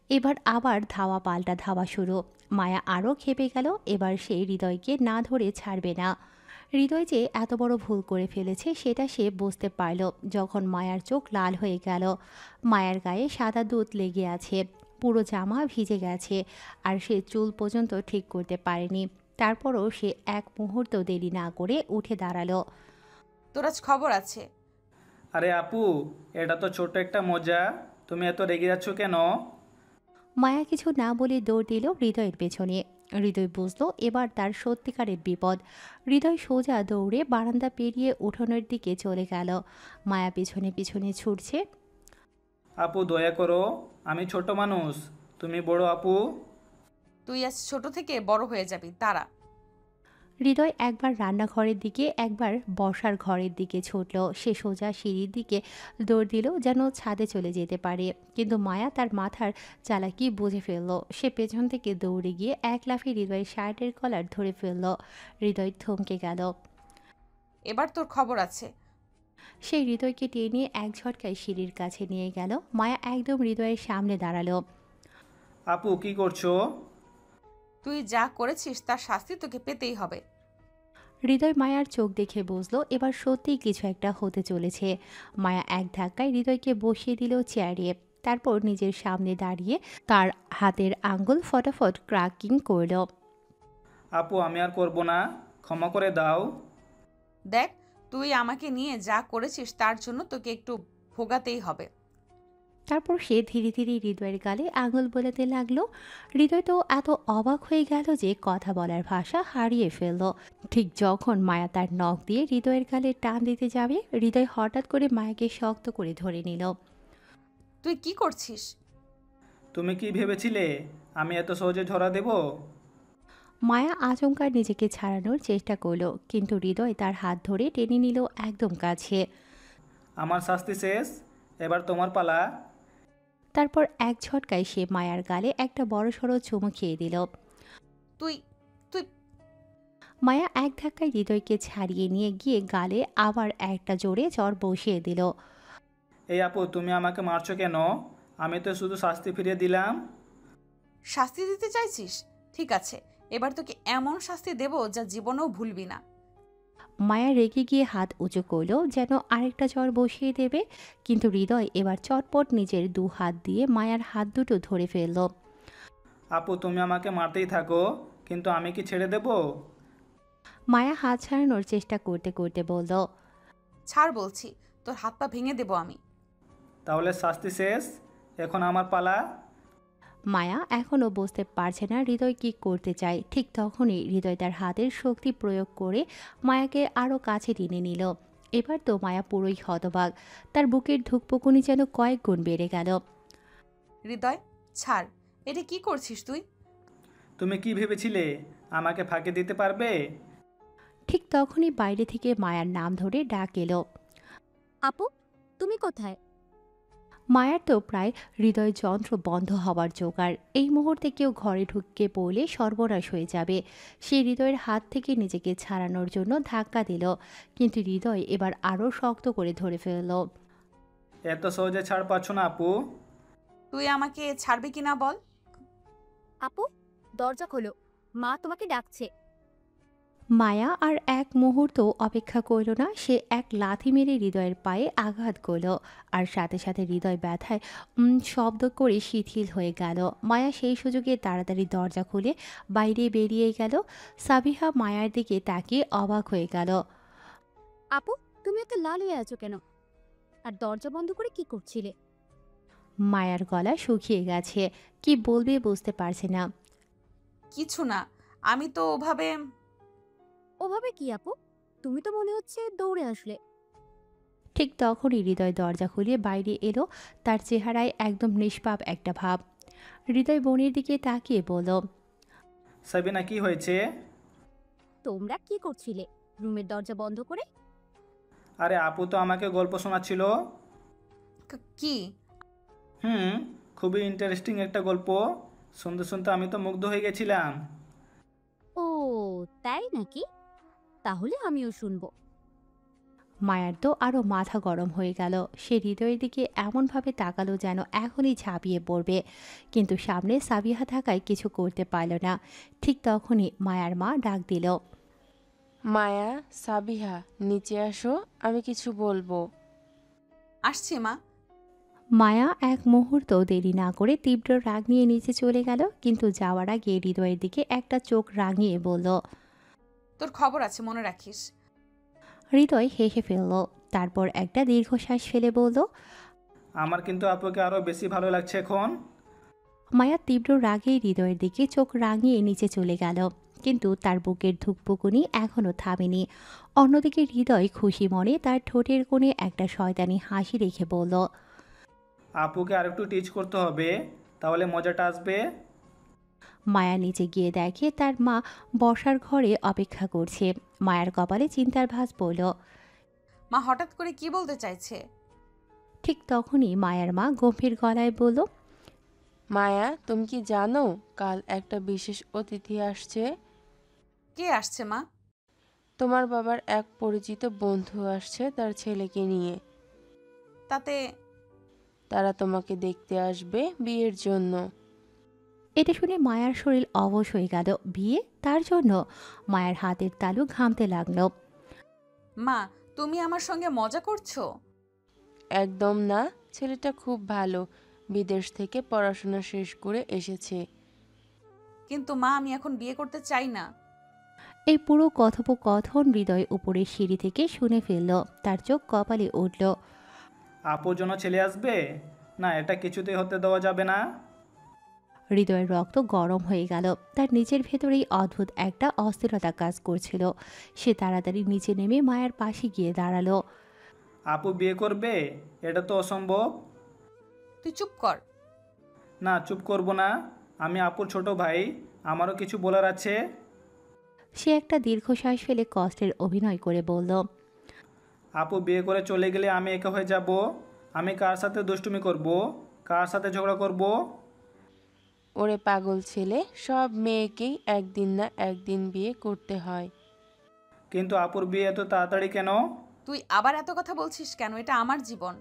এবার আবার ধাওয়া পাল্টা ধাওয়া শুরু। মায়া আরও ক্ষেপে গেল। এবার সে হৃদয়কে না ধরে ছাড়বে না। হৃদয় যে এত বড় ভুল করে ফেলেছে সেটা সে বুঝতে পারল যখন মায়ার চোখ লাল হয়ে গেল। মায়ার গায়ে সাদা দুধ লেগে আছে, পুরো জামা ভিজে গেছে, আর সে চুল পর্যন্ত ঠিক করতে পারেনি। তারপরও সে এক মুহূর্ত দেরি না করে উঠে দাঁড়ালো। তোর আজ খবর আছে। আরে আপু, এটা তো ছোট একটা মজা, তুমি এত রেগে যাচ্ছ কেন? মায়া কিছু না বলে দৌড় দিল হৃদয়ের পেছনে। হৃদয় বুঝলো এবার তার সত্যিকারের বিপদ। হৃদয় সোজা দৌড়ে বারান্দা পেরিয়ে উঠোনের দিকে চলে গেল। মায়া পিছনে পিছনে ছুটছে। আপু, দয়া করো, আমি ছোট মানুষ, তুমি বড় আপু। তুই আজ ছোট থেকে বড় হয়ে যাবি, তারা। হৃদয় একবার রান্নাঘরের দিকে, একবার বসার ঘরের দিকে ছুটল। সে সোজা সিঁড়ির দিকে দৌড় দিল যেন ছাদে চলে যেতে পারে, কিন্তু মায়া তার মাথার চালাকি বুঝে ফেলল। সে পেছন থেকে দৌড়ে গিয়ে এক লাফে হৃদয়ের শার্টের কলার ধরে ফেলল। হৃদয় থমকে গেল। এবার তোর খবর আছে। সে হৃদয়কে টেনে এক ঝটকায় সিঁড়ির কাছে নিয়ে গেল। মায়া একদম হৃদয়ের সামনে দাঁড়ালো। আপু, কি করছো? তুই যা করেছিস তার শাস্তি তোকে পেতেই হবে। হৃদয় মায়ার চোখ দেখে বুঝলো এবার সত্যিই কিছু একটা হতে চলেছে। মায়া এক ধাক্কায় হৃদয়কে বসিয়ে দিল চেয়ারে, তারপর নিজের সামনে দাঁড়িয়ে তার হাতের আঙ্গুল ফটাফট ক্র্যাকিং করল। আপু, আমি আর করবো না, ক্ষমা করে দাও। দেখ, তুই আমাকে নিয়ে যা করেছিস তার জন্য তোকে একটু ভোগাতেই হবে। তারপর সে ধীরে ধীরে হৃদয়ের গালে আঙুল বোলাতে লাগলো। হৃদয় তো এত অবাক হয়ে গেল যে কথা বলার ভাষা হারিয়ে ফেলল। ঠিক যখন মায়া তার নখ দিয়ে হৃদয়ের গালে টান দিতে যাবে, হৃদয় হঠাৎ করে মায়াকে শক্ত করে ধরে নিল। তুই কি করছিস? তুমি কি ভেবেছিলে আমি এত সহজে ধরা দেব? মায়া আচমকা নিজেকে ছাড়ানোর চেষ্টা করলো, কিন্তু হৃদয় তার হাত ধরে টেনে নিল একদম কাছে। আমার শাস্তি শেষ, এবার তোমার পালা। তারপর এক ঝটকায় সে মায়ার গালে একটা বড়সড় চুমু খেয়ে দিল। তুই তুই মায়া এক ধাক্কায় হৃদয়কে ছাড়িয়ে নিয়ে গিয়ে গালে আবার একটা জোরে চড় বসিয়ে দিল। এই আপু, তুমি আমাকে মারছো কেন? আমি তো শুধু শাস্তি ফিরিয়ে দিলাম। শাস্তি দিতে চাইছিস? ঠিক আছে, এবার তোকে এমন শাস্তি দেব যা জীবনেও ভুলবি না। মায়া রেগে গিয়ে হাত উঁচু করলো যেন আরেকটা চর বসিয়ে দেবে, কিন্তু হৃদয় এবার চটপট নিজের দু হাত দিয়ে মায়ার হাত দুটো ধরে ফেলল। আপু, তুমি আমাকে মারতেই থাকো, কিন্তু আমি কি ছেড়ে দেব? মায়া হাত ছাড়ানোর চেষ্টা করতে করতে বলল, ছাড় বলছি, তোর হাত পা ভেঙে দেব আমি। তাহলে শাস্তি শেষ, এখন আমার পালা। মায়া এখনও বুঝতে পারছে না হৃদয় কি করতে চায়। ঠিক তখনই হৃদয় তার হাতের শক্তি প্রয়োগ করে মায়াকে আরও কাছে টেনে নিল। এবার তো মায়া পুরোই হতবাক, তার বুকের ধুকপুকুনি যেন কয়েক গুণ বেড়ে গেল। হৃদয়, ছাড়, এটা কি করছিস তুই? তুমি কি ভেবেছিলে আমাকে ফাঁকি দিতে পারবে? ঠিক তখনই বাইরে থেকে মায়ার নাম ধরে ডাক এলো। আপু, তুমি কোথায়? মায়ার তো প্রায় হৃদয় যন্ত্র বন্ধ হওয়ার জোগাড়। এই মুহূর্তে কেউ ঘরে ঢুকে পড়লে সর্বনাশ হয়ে যাবে। সে হৃদয়ের হাত থেকে নিজেকে ছাড়ানোর জন্য ধাক্কা দিল, কিন্তু হৃদয় এবার আরও শক্ত করে ধরে ফেলল। এত সহজে ছাড় পাচ্ছ না আপু। তুই আমাকে ছাড়বি কিনা বল। আপু, দরজা খোলো, মা তোমাকে ডাকছে। মায়া আর এক মুহূর্ত অপেক্ষা করল না, সে এক লাথি মেরে হৃদয়ের পায়ে আঘাত করল, আর সাথে সাথে হৃদয় ব্যথায় শব্দ করে শিথিল হয়ে গেল। মায়া সেই সুযোগে তাড়াতাড়ি দরজা খুলে বাইরে বেরিয়ে গেল। সাবিহা মায়ার দিকে তাকিয়ে অবাক হয়ে গেল। আপু, তুমি এত লাল হয়ে আছো কেন? আর দরজা বন্ধ করে কি করছিলে? মায়ার গলা শুকিয়ে গেছে, কি বলবে বুঝতে পারছে না। কিছু না, আমি তো ওভাবে। ওভাবে কি আপু? তুমি তো মনে হচ্ছে দৌড়ে আসলে। ঠিক তখনই হৃদয় দরজা খুলে বাইরে এলো, তার চেহারায় একদম নিষ্পাপ একটা ভাব। হৃদয় বোনের দিকে তাকিয়ে বলল, সাবিনা, কি হয়েছে? তোমরা কি করছিলে রুমের দরজা বন্ধ করে? আরে আপু তো আমাকে গল্প শোনাচ্ছিল। কি? খুবই ইন্টারেস্টিং একটা গল্প। শুনতে শুনতে আমি তো মুগ্ধ হয়ে গেছিলাম। ও তাই নাকি? তাহলে আমিও শুনবো। মায়ার তো আরও মাথা গরম হয়ে গেল। সে হৃদয়ের দিকে এমনভাবে তাকালো যেন এখনই ঝাঁপিয়ে পড়বে, কিন্তু সামনে সাবিহা থাকায় কিছু করতে পারল না। ঠিক তখনই মায়ার মা ডাক দিল, মায়া, সাবিহা, নিচে আসো, আমি কিছু বলবো। আসছি মা। মায়া এক মুহূর্ত দেরি না করে তীব্র রাগ নিয়ে নিচে চলে গেল, কিন্তু যাওয়ার আগে হৃদয়ের দিকে একটা চোখ রাঙিয়ে বলল, তোর খবর আছে, মনে রাখিস। হৃদয় হেসে ফেলল, তারপর একটা দীর্ঘশ্বাস ফেলে বলল, আমার কিন্তু আপুকে আরো বেশি ভালো লাগছে এখন। মায়া তীব্র রাগে হৃদয়ের দিকে চোখ রাঙিয়ে নিচে চলে গেল, কিন্তু তার বুকের ধুকপুকুনি এখনও থামেনি। অন্যদিকে হৃদয় খুশি মনে তার ঠোঁটের কোণে একটা শয়তানি হাসি রেখে বলল, আপুকে আরেকটু টিচ করতে হবে, তাহলে মজাটা আসবে। মায়া নিচে গিয়ে দেখে তার মা বসার ঘরে অপেক্ষা করছে। মায়ার কপালে চিন্তার ভাঁজ পড়ল। মা হঠাৎ করে কি বলতে চাইছে? ঠিক তখনই মায়ার মা গম্ভীর গলায় বলল, মায়া, তুমি কি জানো কাল একটা বিশেষ অতিথি আসছে? কে আসছে মা? তোমার বাবার এক পরিচিত বন্ধু আসছে তার ছেলেকে নিয়ে। তাতে? তারা তোমাকে দেখতে আসবে বিয়ের জন্য। এটা শুনে মায়ার শরীর অবশ হয়ে গেল। বিয়ে? তার জন্য? মায়ের হাতের তালু ঘামতে লাগলো। মা, তুমি আমার সঙ্গে মজা করছো? একদম না, ছেলেটা খুব ভালো, বিদেশ থেকে পড়াশোনা শেষ করে এসেছে। কিন্তু মা, আমি এখন বিয়ে করতে চাই না। এই পুরো কথোপকথন হৃদয় উপরের সিঁড়ি থেকে শুনে ফেলল, তার চোখ কপালে উঠল। আপুর জন্য ছেলে আসবে না, এটা কিছুতেই হতে দেওয়া যাবে না। হৃদয়ের রক্ত গরম হয়ে গেল, তার নিজের ভেতরেই অদ্ভুত একটা অস্থিরতা কাজ করছিল। সে তাড়াতাড়ি নিচে নেমে মায়ের পাশে গিয়ে দাঁড়ালো। আপু বিয়ে করবে? এটা তো অসম্ভব। তুই চুপ কর। না, চুপ করব না। আমি আপুর ছোট ভাই, আমারও কিছু বলার আছে। সে একটা দীর্ঘশ্বাস ফেলে কষ্টের অভিনয় করে বলল, আপু বিয়ে করে চলে গেলে আমি একা হয়ে যাব। আমি কার সাথে দুষ্টুমি করব, কার সাথে ঝগড়া করব? ওরে পাগল ছেলে, সব মেয়েকেই একদিন না একদিন বিয়ে করতে হয়। কিন্তু আপুর বিয়ে এত তাড়াতাড়ি কেন? তুই আবার এত কথা বলছিস কেন? এটা আমার জীবন।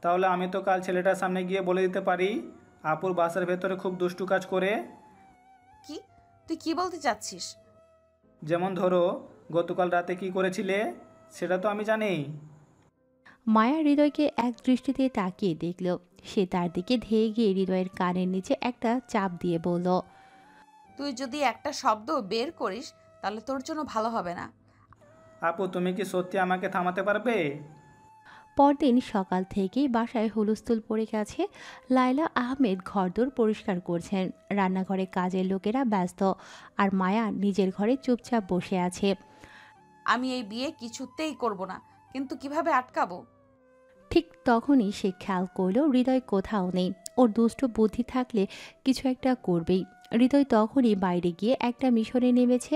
তাহলে আমি তো কাল ছেলেটার সামনে গিয়ে বলে দিতে পারি আপুর বাসার ভেতরে খুব দুষ্টু কাজ করে। কি? তুই কি বলতে চাচ্ছিস? যেমন ধরো গতকাল রাতে কি করেছিলে সেটা তো আমি জানি। মায়া হৃদয়কে এক দৃষ্টিতে তাকিয়ে দেখল। সে তার দিকে ধেয়ে গিয়ে হৃদয়ের কানের নিচে একটা চাপ দিয়ে বলল, তুই যদি একটা শব্দ বের করিস তাহলে তোর জন্য ভালো হবে না। আপু তুমি কি সত্যি আমাকে থামাতে পারবে? পরদিন সকাল থেকেই বাসায় হুলস্থুল পড়ে গেছে। লায়লা আহমেদ ঘরদোর পরিষ্কার করছেন, রান্নাঘরে কাজের লোকেরা ব্যস্ত, আর মায়া নিজের ঘরে চুপচাপ বসে আছে। আমি এই বিয়ে কিছুতেই করব না, কিন্তু কিভাবে আটকাবো? ঠিক তখনই সে খেয়াল করল হৃদয় কোথাও নেই। ওর দুষ্ট বুদ্ধি থাকলে কিছু একটা করবেই। হৃদয় তখনই বাইরে গিয়ে একটা মিশনে নেমেছে।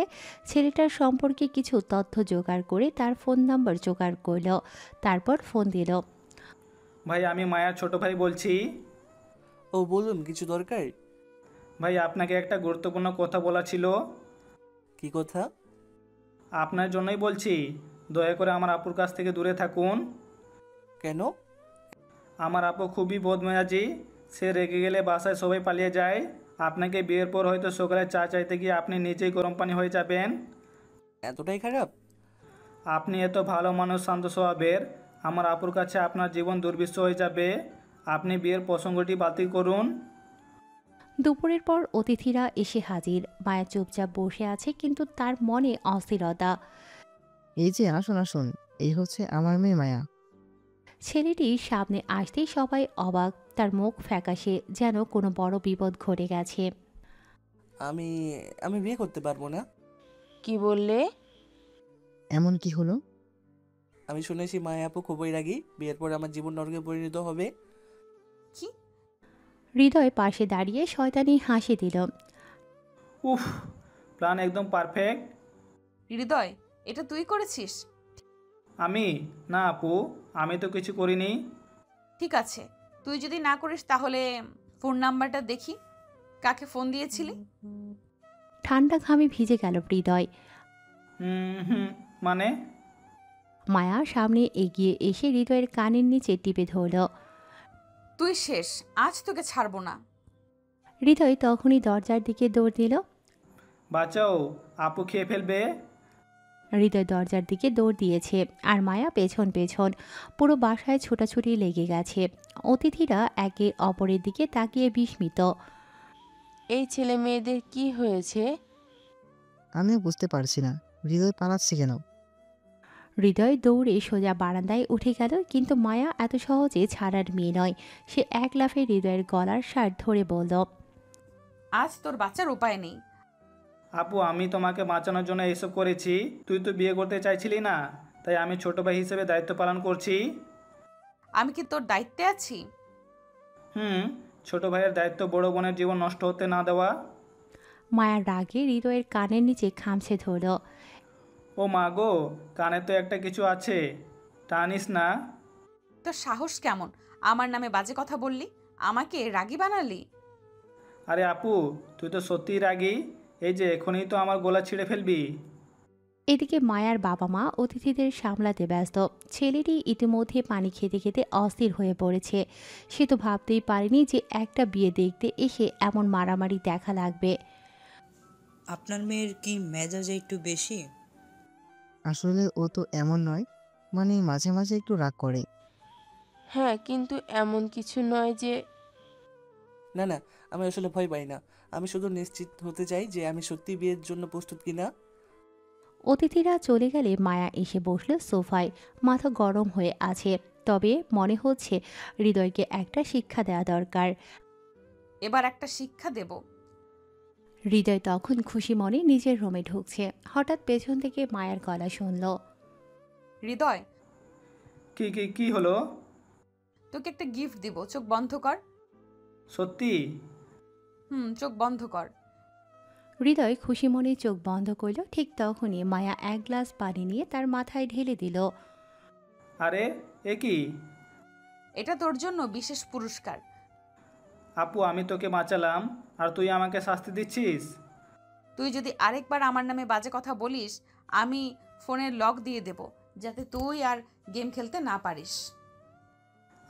ছেলেটার সম্পর্কে কিছু তথ্য জোগাড় করে তার ফোন নাম্বার জোগাড় করল, তারপর ফোন দিল। ভাই আমি মায়ার ছোট ভাই বলছি। ও বলুন, কিছু দরকার? ভাই আপনাকে একটা গুরুত্বপূর্ণ কথা বলা ছিল। কি কথা? আপনার জন্যই বলছি, দয়া করে আমার আপুর কাছ থেকে দূরে থাকুন। কেন? আমার আপু খুবই বদমেজাজি। সে রেগে গেলে বাসায় সবাই পালিয়ে যায়। আপনাকে বিয়ের পর হয়তো সকালে চা চাইতে গিয়ে আপনি নিজেই গরম পানি হয়ে যাবেন। এতটাই খারাপ? আপনি এত ভালো মানুষ, শান্ত স্বভাবের, আমার আপুর কাছে আপনার জীবন দুর্বিষহ হয়ে যাবে। আপনি বিয়ের প্রসঙ্গটি বাতিল করুন। দুপুরের পর অতিথিরা এসে হাজির। মায়া চুপচাপ বসে আছে, কিন্তু তার মনে অস্থিরতা। এই যে আসুন আসুন, এই হচ্ছে আমার মেয়ে মায়া। ছেলেটি সামনে আসতেই সবাই অবাক। তার মুখ ফ্যাকাশে, যেন কোনো বড় বিপদ ঘটে গেছে। আমি আমি বিয়ে করতে পারবো না। কি বললে? এমন কি হলো? আমি শুনেছি মায়া আপু খুবই রাগী, বিয়ের পর আমার জীবন নরকে পরিণত হবে। কি? হৃদয় পাশে দাঁড়িয়ে শয়তানি হাসি দিল। উফ, প্ল্যান একদম পারফেক্ট। হৃদয়, এটা তুই করেছিস? আমি? না আপু, আমি তো কিছু করিনি। ঠিক আছে, তুই যদি না করিস তাহলে ফোন নাম্বারটা দেখি, কাকে ফোন দিয়েছিলি? ঠান্ডা ঘামে ভিজে গেল হৃদয়। মানে? মায়া সামনে এগিয়ে এসে হৃদয়ের কানের নিচে টিপে ধরল। তুই শেষ, আজ তোকে ছাড়বো না। হৃদয় তখনই দরজার দিকে দৌড় দিল। বাঁচাও, আপু খেয়ে ফেলবে। হৃদয় দরজার দিকে দৌড় দিয়েছে, আর মায়া পেছন পেছন। পুরো বাসায় ছোটাছুটি লেগে গেছে। অতিথিরা একে অপরের দিকে তাকিয়ে বিস্মিত। এই ছেলে মেয়েদের কি হয়েছে? আমিও বুঝতে পারছি না, হৃদয় পালাচ্ছে কেন? হৃদয় দৌড়ে সোজা বারান্দায় উঠে গেল, কিন্তু মায়া এত সহজে ছাড়ার মেয়ে নয়। সে এক লাফে হৃদয়ের গলার শার্ট ধরে বলল, আজ তোর বাচ্চার উপায় নেই। আপু আমি তোমাকে বাঁচানোর জন্য এসব করেছি। তুই তো বিয়ে করতে চাইছিলি না, তাই আমি ছোট ভাই হিসেবে দায়িত্ব পালন করছি। আমি কি তোর দায়িত্বে আছি? ছোট ভাইয়ের দায়িত্ব বড় বোনের জীবন নষ্ট হতে না দেওয়া। মায়ার রাগে হৃদয়ের কানের নিচে খামছে ধরল। ও মা গো, কানে তো একটা কিছু আছে, টানিস না। তোর সাহস কেমন? আমার নামে বাজে কথা বললি, আমাকে রাগী বানালি। আরে আপু, তুই তো সত্যিই রাগী। এই যে এখনই তো আমার গলা ছিঁড়ে ফেলবি। এদিকে মায়ার বাবা মা অতিথিদের সামলাতে ব্যস্ত। ছেলেটি ইতিমধ্যে পানি খেতে খেতে অস্থির হয়ে পড়েছে। সে তো ভাবতেই পারেনি যে একটা বিয়ে দেখতে এসে এমন মারামারি দেখা লাগবে। আপনার মেয়ের কি মেজাজ একটু বেশি? আসলে ও তো এমন নয়, মানে মাঝে মাঝে একটু রাগ করে। হ্যাঁ, কিন্তু এমন কিছু নয় যে। না না, আমি আসলে ভয় পাই না। আমি শুধু নিশ্চিত হতে চাই যে আমি সত্যি বিয়ের জন্য প্রস্তুত কিনা। অতিথিরা চলে গেলে মায়া এসে বসল সোফায়। মাথা গরম হয়ে আছে, তবে মনে হচ্ছে হৃদয়কে একটা শিক্ষা দেওয়া দরকার। এবার একটা শিক্ষা দেব। হৃদয় তখন খুশি মনে নিজের রুমে ঢুকছে। হঠাৎ পেছন থেকে মায়ার গলা শুনল। হৃদয়, কি কি কি হলো? তোকে একটা গিফট দিব, চোখ বন্ধ কর। সত্যি? চোখ বন্ধ কর। হৃদয় খুশি মনে চোখ বন্ধ করল। ঠিক তখনই মায়া এক গ্লাস পানি নিয়ে তার মাথায় ঢেলে দিল। আরে এ কি? এটা তোর জন্য বিশেষ পুরস্কার। আপু আমি তোকে বাঁচালাম, আর তুই আমাকে শাস্তি দিচ্ছিস? তুই যদি আরেকবার আমার নামে বাজে কথা বলিস, আমি ফোনের লক দিয়ে দেব, যাতে তুই আর গেম খেলতে না পারিস।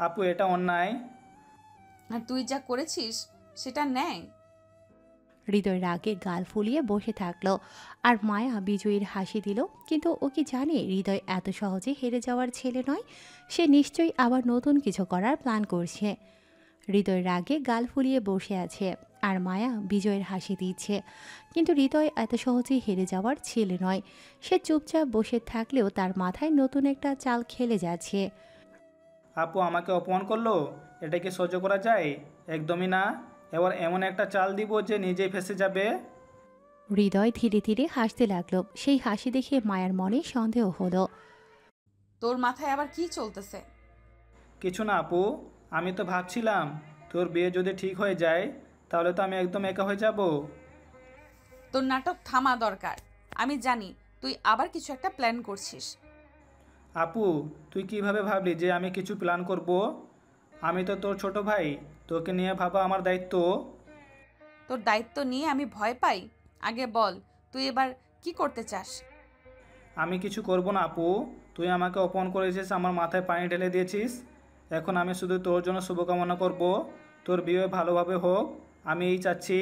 আপু এটা অন্যায়। আর তুই যা করেছিস সেটা ন্যায়। হৃদয় রাগে গাল ফুলিয়ে বসে থাকলো আর মায়া বিজয়ীর হাসি দিল, কিন্তু ও কি জানে হৃদয় এত সহজে হেরে যাওয়ার ছেলে নয়। সে নিশ্চয়ই আবার নতুন কিছু করার প্ল্যান করছে। হৃদয় রাগে গাল ফুলিয়ে বসে আছে আর মায়া বিজয়ের হাসি দিচ্ছে, কিন্তু হৃদয় এত সহজেই হেরে যাওয়ার ছেলে নয়। সে চুপচাপ বসে থাকলেও তার মাথায় নতুন একটা চাল খেলে যাচ্ছে। আপু আমাকে অপমান করলো, এটা কি সহ্য করা যায়? একদমই না। এবার এমন একটা চাল দিব যে নিজেই ফেঁসে যাবে। হৃদয় ধীরে ধীরে হাসতে লাগলো। সেই হাসি দেখে মায়ার মনে সন্দেহ হলো। তোর মাথায় আবার কি চলতেছে? কিছু না আপু, আমি তো ভাবছিলাম তোর বিয়ে যদি ঠিক হয়ে যায় তাহলে তো আমি একদম একা হয়ে যাব। তোর নাটক থামা দরকার। আমি জানি তুই আবার কিছু একটা প্ল্যান করছিস। আপু তুই কিভাবে ভাবলি যে আমি কিছু প্ল্যান করব? আমি তো তোর ছোট ভাই, তোকে নিয়ে ভাবা আমার দায়িত্ব। তোর দায়িত্ব নিয়ে আমি ভয় পাই? আগে বল তুই এবার কি করতে চাস? আমি কিছু করব না আপু, তুই আমাকে অপমান করেছিস, আমার মাথায় পানি ঢেলে দিয়েছিস। এখন আমি শুধু তোর জন্য শুভকামনা করব, তোর বিয়ে ভালোভাবে হোক, আমি এই চাচ্ছি।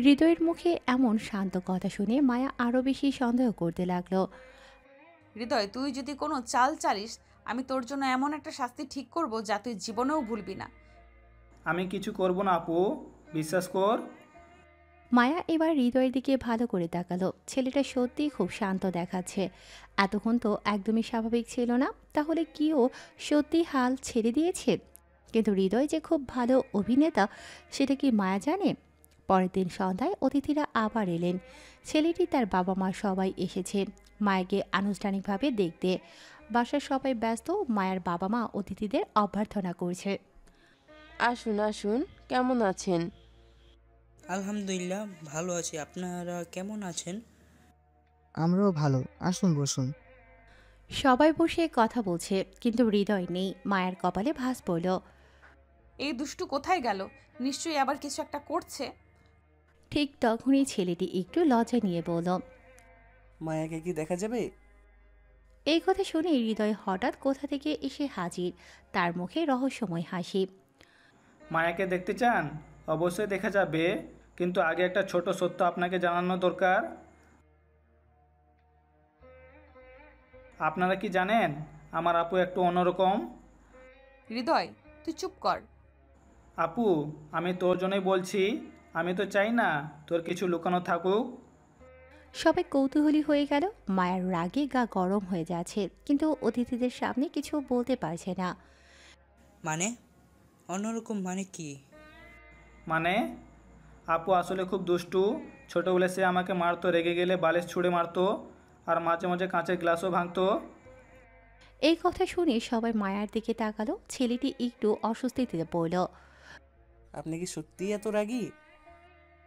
হৃদয়ের মুখে এমন শান্ত কথা শুনে মায়া আরও বেশি সন্দেহ করতে লাগলো। হৃদয়, তুই যদি কোনো চাল চালিস আমি তোর জন্য এমন একটা শাস্তি ঠিক করব যা তুই জীবনেও ভুলবি না। আমি কিছু করব না আপু, বিশ্বাস কর। মায়া এবার হৃদয়ের দিকে ভালো করে তাকালো। ছেলেটা সত্যিই খুব শান্ত দেখাচ্ছে। এতক্ষণ তো একদমই স্বাভাবিক ছিল না। তাহলে কি ও সত্যি হাল ছেড়ে দিয়েছে? কিন্তু হৃদয় যে খুব ভালো অভিনেতা সেটা কি মায়া জানে? পরের দিন সন্ধ্যায় অতিথিরা আবার এলেন। ছেলেটি, তার বাবা মা সবাই এসেছে মায়াকে আনুষ্ঠানিকভাবে দেখতে। বাসার সবাই ব্যস্ত, মায়ার বাবা মা অতিথিদের অভ্যর্থনা করছে। আসুন আসুন, কেমন আছেন? আলহামদুলিল্লাহ ভালো আছি, আপনারা কেমন আছেন? আমরাও ভালো, আসুন বসুন। সবাই বসে কথা বলছে, কিন্তু হৃদয় নেই। মায়ের কপালে ভাঁজ পড়ল। এই দুষ্টু কোথায় গেল? নিশ্চয়ই আবার কিছু একটা করছে। ঠিক তখনই ছেলেটি একটু লজ্জা নিয়ে বলল, মায়াকে কি দেখা যাবে? এই কথা শুনে হৃদয় হঠাৎ কোথা থেকে এসে হাজির, তার মুখে রহস্যময় হাসি। মায়াকে দেখতে চান? অবশ্যই দেখা যাবে, কিন্তু আগে একটা ছোট সত্য আপনাকে জানানো দরকার। আপনারা কি জানেন আমার আপু একটু অন্যরকম? হৃদয়, তুই চুপ কর। আপু আমি তোর জন্যই বলছি, আমি তো চাই না তোর কিছু লুকানো থাকুক। সবাই কৌতূহলী হয়ে গেল। মায়ের রাগে গা গরম হয়ে যাচ্ছে, কিন্তু অতিথিদের সামনে কিছু বলতে পারছে না। মানে অন্যরকম মানে কি? মানে আপু আসলে খুব দুষ্টু। ছোটোবেলায় সে আমাকে মারতো, রেগে গেলে বালিশ ছুঁড়ে মারতো, আর মাঝে মাঝে কাঁচের গ্লাসও ভাঙতো। এই কথা শুনে সবাই মায়ার দিকে তাকালো। ছেলেটি একটু অস্বস্তিতে পড়ল। আপনি কি সত্যিই এত রাগী?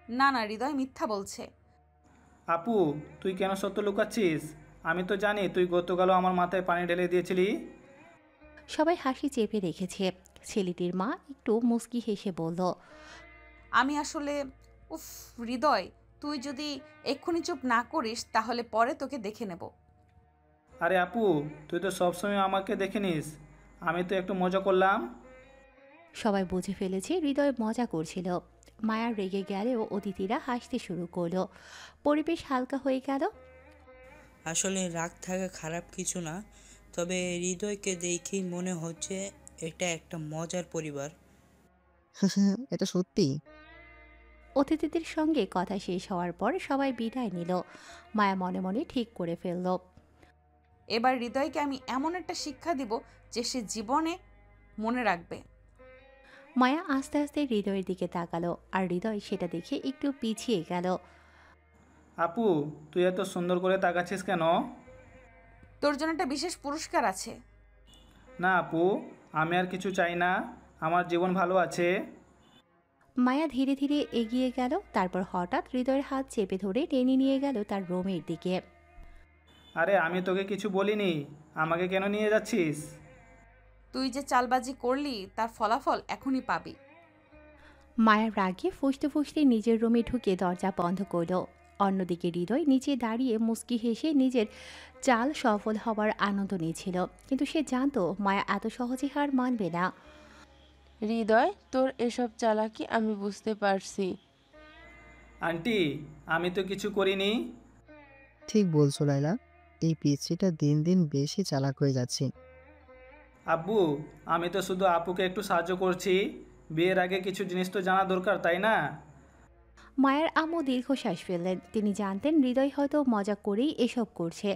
না না, হৃদয় মিথ্যা বলছে। আপু তুই কেন সত্য লুকাচ্ছিস? আমি তো জানি তুই গতকালও আমার মাথায় পানি ঢেলে দিয়েছিলি। সবাই হাসি চেপে রেখেছে। ছেলেটির মা একটু মুচকি হেসে বলল, আমি আসলে উফ হৃদয়, তুই যদি এক্ষুনি চুপ না করিস তাহলে পরে তোকে দেখে নেব। আরে আপু তুই তো সবসময় আমাকে দেখে নিস, আমি তো একটু মজা করলাম। সবাই বুঝে ফেলেছে হৃদয় মজা করছিল। মায়া রেগে গেলেও অতিথিরা হাসতে শুরু করলো। পরিবেশ হালকা হয়ে গেল। আসলে রাগ থাকা খারাপ কিছু না, তবে হৃদয়কে দেখেই মনে হচ্ছে এটা একটা মজার পরিবার। এটা সত্যি? অতিথিদের সঙ্গে কথা শেষ হওয়ার পর সবাই বিদায় নিল। মায়া মনে মনে ঠিক করে ফেলল, এবার হৃদয়কে আমি এমন একটা শিক্ষা দিব যে সে জীবনে মনে রাখবে। মায়া আস্তে আস্তে হৃদয়ের দিকে তাকালো, আর হৃদয় সেটা দেখে একটু পিছিয়ে গেল। আপু তুই এত সুন্দর করে তাকাচ্ছিস কেন? তোর জন্য একটা বিশেষ পুরস্কার আছে। না আপু, আমি আর কিছু চাই না, আমার জীবন ভালো আছে। মায়া ধীরে ধীরে এগিয়ে গেল, তারপর হঠাৎ হৃদয়ের হাত চেপে ধরে টেনে নিয়ে গেল তার রুমের দিকে। আরে আমি তোকে কিছু বলিনি, আমাকে কেন নিয়ে যাচ্ছিস? তুই যে চালবাজি করলি তার ফলাফল এখনই পাবি। মায়ার রাগে ফুঁসতে ফুঁসতে নিজের রুমে ঢুকে দরজা বন্ধ করল। অন্যদিকে হৃদয় নিচে দাঁড়িয়ে মুচকি হেসে নিজের চাল সফল হওয়ার আনন্দ নিচ্ছিল, কিন্তু সে জানতো মায়া এত সহজে হার মানবে না। হৃদয়, তোর এসব চালাকি আমি বুঝতে পারছি। আন্টি, আমি তো কিছু করিনি। ঠিক বলছো লাইলা, এই পিচ্চিটা দিন দিন বেশি চালাক হয়ে যাচ্ছে। আব্বু, আমি তো শুধু আপুকে একটু সাহায্য করছি। বিয়ের আগে কিছু জিনিস তো জানা দরকার, তাই না? মায়ের আম্মু দীর্ঘশ্বাস ফেললেন। তিনি জানতেন হৃদয় হয়তো মজা করেই এসব করছে,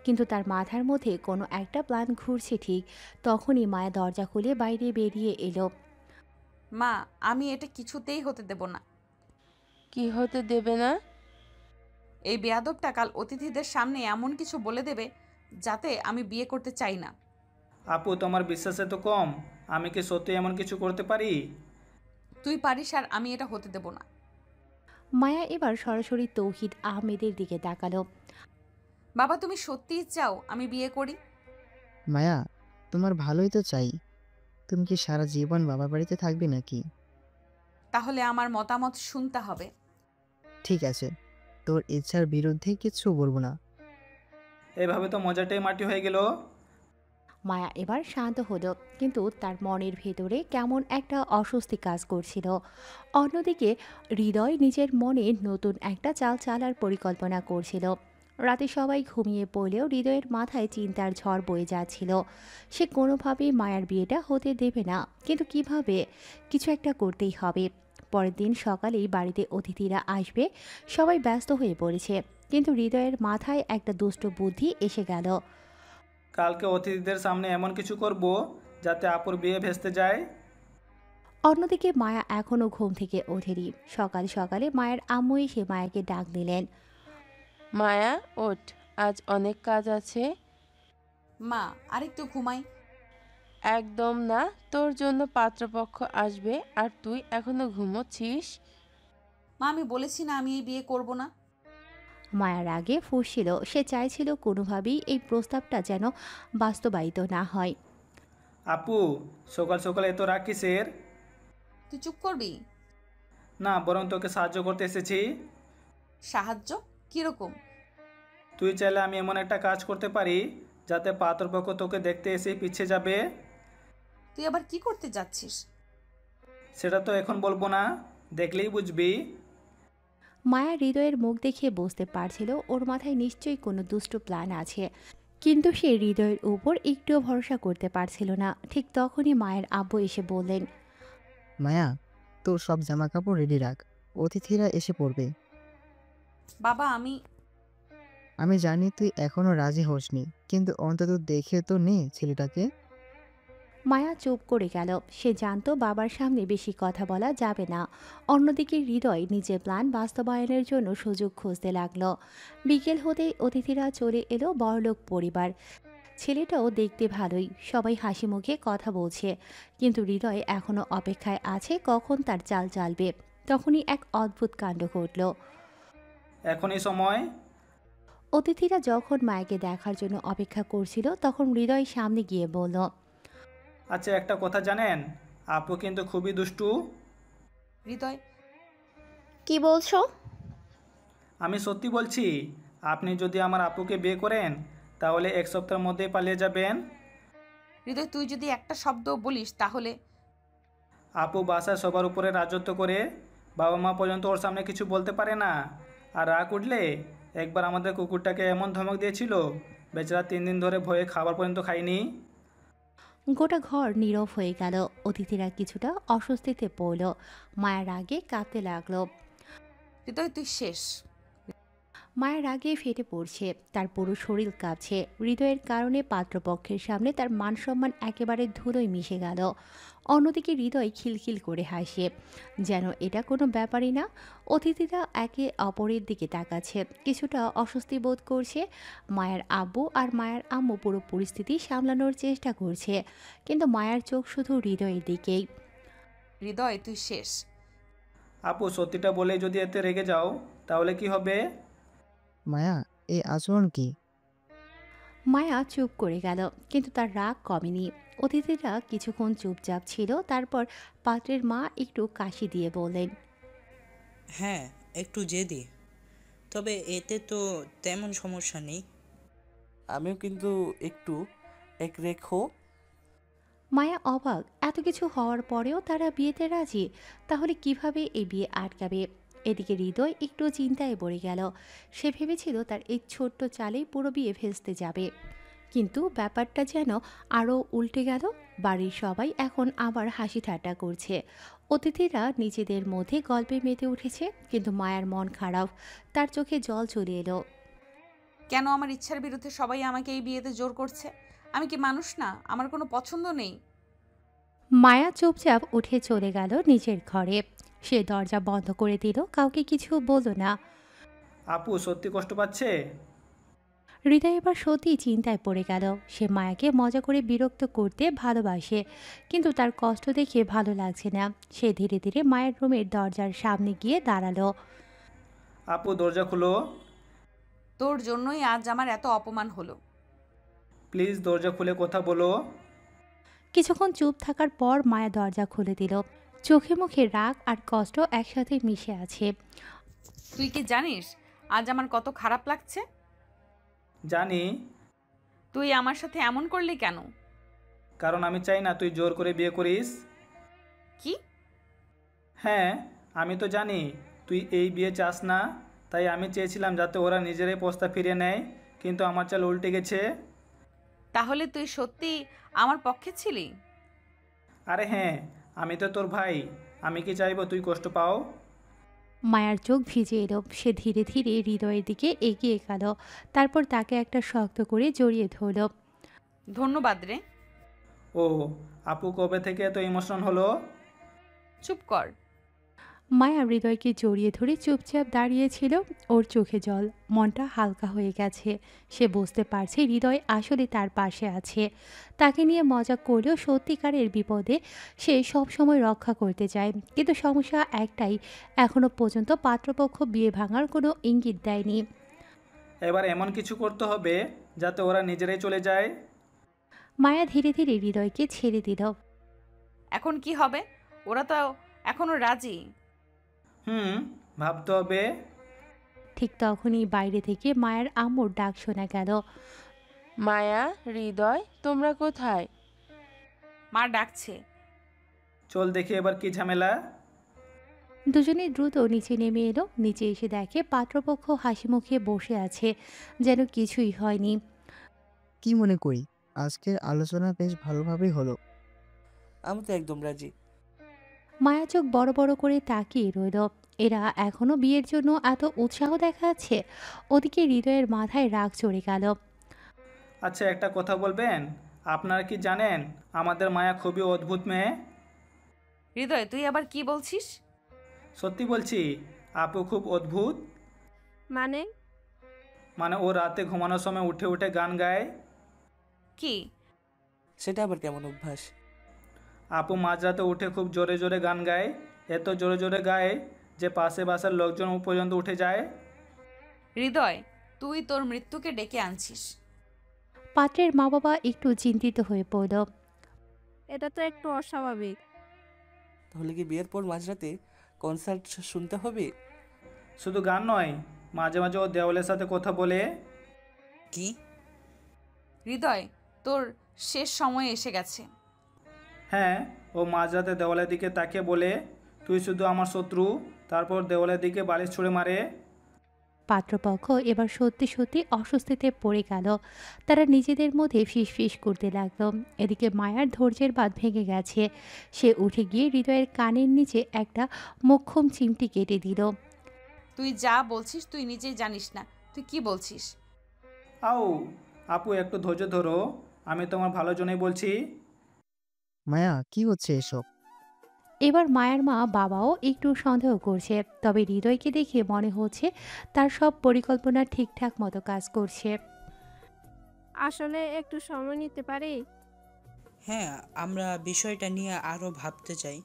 কিন্তু তার মাথার মধ্যে কোনো একটা প্ল্যান ঘুরছে। ঠিক তখনই মায়া দরজা খুলে বাইরে বেরিয়ে এলো। মা, আমি এটা কিছুতেই হতে দেব না। কি হতে দেবে না? এই বেয়াদবটা কাল অতিথিদের সামনে এমন কিছু বলে দেবে যাতে আমি বিয়ে করতে চাই না। আপু, তোমার বিশ্বাস এত কম? আমি কি সত্যি এমন কিছু করতে পারি? তুই পারিস, আর আমি এটা হতে দেব না। মায়া এবার সরাসরি তৌহিদ আহমেদের দিকে তাকালো। বাবা, তুমি সত্যিই চাও আমি বিয়ে করি? মায়া, তোমার ভালোই তো চাই। তুমি কি সারা জীবন বাবা বাড়িতে থাকবে নাকি? তাহলে আমার মতামত শুনতে হবে। ঠিক আছে, তোর ইচ্ছার বিরুদ্ধে কিচ্ছু বলবো না। এভাবে তো মজাটাই মাটি হয়ে গেল। মায়া এবার শান্ত হলো, কিন্তু তার মনের ভেতরে কেমন একটা অস্বস্তি কাজ করছিল। অন্যদিকে হৃদয় নিজের মনে নতুন একটা চাল চালার পরিকল্পনা করছিল। রাতে সবাই ঘুমিয়ে পড়লেও হৃদয়ের মাথায় চিন্তার ঝড় বয়ে যাচ্ছিল। সে কোনোভাবেই মায়ার বিয়েটা হতে দেবে না, কিন্তু কিভাবে? কিছু একটা করতেই হবে। পরের দিন সকালেই বাড়িতে অতিথিরা আসবে, সবাই ব্যস্ত হয়ে পড়েছে, কিন্তু হৃদয়ের মাথায় একটা দুষ্ট বুদ্ধি এসে গেল। কালকে অতিথিদের সামনে এমন কিছু করব যাতে আপুর বিয়ে ভেস্তে যায়। অন্যদিকে মায়া এখনও ঘুম থেকে ওঠেনি। সকাল সকালে মায়ের আম্মু এসে মায়াকে ডাক দিলেন। মায়া, ওঠ, আজ অনেক কাজ আছে। মা, আরেকটু ঘুমাই। একদম না, তোর জন্য পাত্রপক্ষ আসবে আর তুই এখনো ঘুমোচ্ছিস। মা, আমি বলেছি না আমি এই বিয়ে করব না। মায়ার আগে ফুঁসছিল, সে চাইছিল কোনোভাবেই এই প্রস্তাবটা যেন বাস্তবায়িত না হয়। আপু, সকাল সকাল এত রাগ কিসের? তুই চুপ করবি? না, বরং তোকে সাহায্য করতে এসেছি। সাহায্য? কিরকম? তুই চাইলে আমি এমন একটা কাজ করতে পারি যাতে পাত্রপক্ষ তোকে দেখতে এসে পিছিয়ে যাবে। তুই আবার কি করতে যাচ্ছিস? সেটা তো এখন বলবো না, দেখলেই বুঝবি। মায়া হৃদয়ের মুখ দেখে বুঝতে পারছিল ওর মাথায় নিশ্চয়ই কোনো দুষ্ট প্ল্যান আছে, কিন্তু সে হৃদয়ের উপর একটুও ভরসা করতে পারছিল না। ঠিক তখনই মায়ের আব্বু এসে বললেন। মায়া, তোর সব জামা কাপড় রেডি রাখ, অতিথিরা এসে পড়বে। বাবা, আমি জানি তুই এখনো রাজি হসনি, কিন্তু অন্তত দেখে তো নে ছেলেটাকে। মায়া চুপ করে গেল। সে জানতো বাবার সামনে বেশি কথা বলা যাবে না। অন্যদিকে হৃদয় নিজের প্ল্যান বাস্তবায়নের জন্য সুযোগ খুঁজতে লাগলো। বিকেল হতেই অতিথিরা চলে এলো বড়লোক পরিবার। ছেলেটাও দেখতে ভালোই, সবাই হাসি মুখে কথা বলছে, কিন্তু হৃদয় এখনো অপেক্ষায় আছে কখন তার চাল চালবে। তখনই এক অদ্ভুত কাণ্ড ঘটল। এখনই সময়? অতিথিরা যখন মায়াকে দেখার জন্য অপেক্ষা করছিল, তখন হৃদয় সামনে গিয়ে বলল। আচ্ছা, একটা কথা জানেন, আপু কিন্তু খুবই দুষ্টু। হৃদয়, কি বলছো? আমি সত্যি বলছি, আপনি যদি আমার আপুকে বিয়ে করেন তাহলে 1 সপ্তাহের মধ্যেই পালিয়ে যাবেন। হৃদয়, তুই যদি একটা শব্দ বলিস তাহলে। আপু বাসায় সবার উপরে রাজত্ব করে, বাবা মা পর্যন্ত ওর সামনে কিছু বলতে পারে না। আর রাগ উঠলে একবার আমাদের কুকুরটাকে এমন ধমক দিয়েছিল, বেচারা 3 দিন ধরে ভয়ে খাবার পর্যন্ত খায়নি। গোটা ঘর নীরব হয়ে গেল। অতিথিরা কিছুটা অস্বস্তিতে পড়ল। মায়ের আগে কাঁদতে লাগলো। হৃদয়, তুই শেষ। মায়ের আগে ফেটে পড়ছে, তার পুরো শরীর কাঁপছে। হৃদয়ের কারণে পাত্রপক্ষের সামনে তার মান সম্মান একেবারে ধুলোয় মিশে গেল। অন্যদিকে হৃদয় খিলখিল করে হাসে, যেন এটা কোনো ব্যাপারই না। অতিথিরা একে অপরের দিকে তাকাচ্ছে, কিছুটা অস্বস্তি বোধ করছে। মায়ের আব্বু আর মায়ের আম্মু পুরো পরিস্থিতি সামলানোর চেষ্টা করছে, কিন্তু মায়ের চোখ শুধু হৃদয়ের দিকেই। হৃদয়, তুই শেষ। আপু, সত্যিটা বলে যদি এতে রেগে যাও তাহলে কি হবে? মায়া, এই আচরণ কি? মায়া চুপ করে গেল, কিন্তু তার রাগ কমেনি। অতিথিরা কিছুক্ষণ চুপচাপ ছিল, তারপর পাত্রের মা একটু কাশি দিয়ে বললেন। হ্যাঁ, একটু জেদি। তবে এতে তো তেমন সমস্যা নেই। আমিও কিন্তু একটু এক রেখো। মায়া অবাক, এত কিছু হওয়ার পরেও তারা বিয়েতে রাজি, তাহলে কিভাবে এই বিয়ে আটকাবে? এদিকে হৃদয় একটু চিন্তায় পড়ে গেল। সে ভেবেছিল তার এই ছোট্ট চালেই পুরো বিয়ে ভেস্তে যাবে, কিন্তু ব্যাপারটা যেন আরও উল্টে গেল। বাড়ির সবাই এখন আবার হাসি ঠাট্টা করছে, অতিথিরা নিজেদের মধ্যে গল্পে মেতে উঠেছে, কিন্তু মায়ার মন খারাপ, তার চোখে জল চলে এলো। কেন আমার ইচ্ছার বিরুদ্ধে সবাই আমাকে এই বিয়েতে জোর করছে? আমি কি মানুষ না? আমার কোনো পছন্দ নেই। মায়া চুপচাপ উঠে চলে গেল নিজের ঘরে। সে দরজা বন্ধ করে দিল, কাউকে কিছু বলল না। আপু সত্যি কষ্ট পাচ্ছে? হৃদয় এবার সত্যি চিন্তায় পড়ে গেল। সে মায়াকে মজা করে বিরক্ত করতে ভালোবাসে, কিন্তু তার কষ্ট দেখে ভালো লাগছে না। সে ধীরে ধীরে মায়ের রুমের দরজার সামনে গিয়ে দাঁড়ালো। আপু দরজা খুলো। তোর জন্যই আজ আমার এত অপমান হলো। প্লিজ দরজা খুলে কথা বলো। কিছুক্ষণ চুপ থাকার পর মায়া দরজা খুলে দিল। চোখে মুখে রাগ আর কষ্ট একসাথে মিশে আছে। তুই কি জানিস আজ আমার কত খারাপ লাগছে? জানি। তুই আমার সাথে এমন করলি কেন? কারণ আমি চাই না তুই জোর করে বিয়ে করিস। কি? হ্যাঁ, আমি তো জানি তুই এই বিয়ে চাস না, তাই আমি চেয়েছিলাম যাতে ওরা নিজেরাই প্রস্তাব ফিরিয়ে নেয়, কিন্তু আমার চাল উল্টে গেছে। তাহলে তুই সত্যি আমার পক্ষে ছিলি? আরে হ্যাঁ, আমি তো তোর ভাই, আমি কি চাইবো তুই কষ্ট পাও? মায়ার চোখ ভিজে এলো। সে ধীরে ধীরে হৃদয়ের দিকে এগিয়ে গেল, তারপর তাকে একটা শক্ত করে জড়িয়ে ধরল। ধন্যবাদ রে। ও, আপু কবে থেকে এত ইমোশনাল হলো? চুপ কর। মায়া হৃদয়কে জড়িয়ে ধরে চুপচাপ দাঁড়িয়েছিল। ওর চোখে জল, মনটা হালকা হয়ে গেছে। সে বুঝতে পারছে হৃদয় আসলে তার পাশে আছে। তাকে নিয়ে মজা করলেও সত্যিকারের বিপদে সে সব সময় রক্ষা করতে চায়। কিন্তু সমস্যা একটাই, এখনো পর্যন্ত পাত্রপক্ষ বিয়ে ভাঙার কোনো ইঙ্গিত দেয়নি। এবার এমন কিছু করতে হবে যাতে ওরা নিজেরাই চলে যায়। মায়া ধীরে ধীরে হৃদয়কে ছেড়ে দিল। এখন কি হবে? ওরা তো এখনো রাজি। ভাবতে হবে। ঠিক তখনই বাইরে থেকে মায়ের আম্মুর ডাক শোনা গেল। মায়া, হৃদয়, তোমরা কোথায়? মা ডাকছে। চল দেখি এবার কি ঝামেলা। দুজনে দ্রুত নিচে নেমে এলো। নিচে এসে দেখে পাত্রপক্ষ হাসি মুখে বসে আছে, যেন কিছুই হয়নি। কি মনে করি, আজকের আলোচনা বেশ ভালোভাবেই হলো। আমি তো একদম রাজি। মায়া চোখ বড় বড় করে তাকিয়ে রইল। এরা এখনো বিয়ের জন্য এত উৎসাহ দেখাচ্ছে। ওদিকে হৃদয়ের মাথায় রাগ চড়ে গেল। আচ্ছা একটা কথা বলবেন, আপনারা কি জানেন আমাদের মায়া খুবই অদ্ভুত মেয়ে? হৃদয়, তুই আবার কি বলছিস? সত্যি বলছি, আপু খুব অদ্ভুত। মানে ও রাতে ঘুমানোর সময় উঠে উঠে গান গায়। কি? সেটা আবার কেমন অভ্যাস? আপু মাঝরাতে উঠে খুব জোরে জোরে গান গায়, এত জোরে জোরে গায় যে পাশে বাসার লোকজন পর্যন্ত উঠে যায়। হৃদয়, তুই তোর মৃত্যুকে ডেকে আনছিস। পাত্রের মা বাবা একটু চিন্তিত হয়ে পড়ল। এটা তো একটু অস্বাভাবিক। তাহলে কি বিয়ের পর মাঝরাতে কনসার্ট শুনতে হবে? শুধু গান নয়, মাঝে মাঝে ও দেওয়ালের সাথে কথা বলে। কি? হৃদয়, তোর শেষ সময় এসে গেছে। হ্যাঁ, ও মাঝরাতে দেওয়ালের দিকে তাকিয়ে বলে, তুই শুধু আমার শত্রু, তারপর দেওয়ালের দিকে বালিশ ছুঁড়ে মারে। পাত্রপক্ষ এবার সত্যি সত্যি অস্বস্তিতে পড়ে গেল। তারা নিজেদের মধ্যে ফিসফিস করতে লাগলো। এদিকে মায়ার ধৈর্যের বাঁধ ভেঙে গেছে। সে উঠে গিয়ে হৃদয়ের কানের নিচে একটা মোক্ষম চিমটি কেটে দিল। তুই যা বলছিস তুই নিজেই জানিস না তুই কি বলছিস। আও, আপু একটু ধৈর্য ধরো, আমি তোমার ভালোর জন্যই বলছি। মায়া, কি হচ্ছে এসব? এবার মায়ের মা বাবাও একটু সন্দেহ করছে, তবে হৃদয়কে দেখে মনে হচ্ছে তার সব পরিকল্পনা ঠিকঠাক মতো কাজ করছে। আসলে একটু সময় নিতে পারি? হ্যাঁ, আমরা বিষয়টা নিয়ে আরো ভাবতে চাই।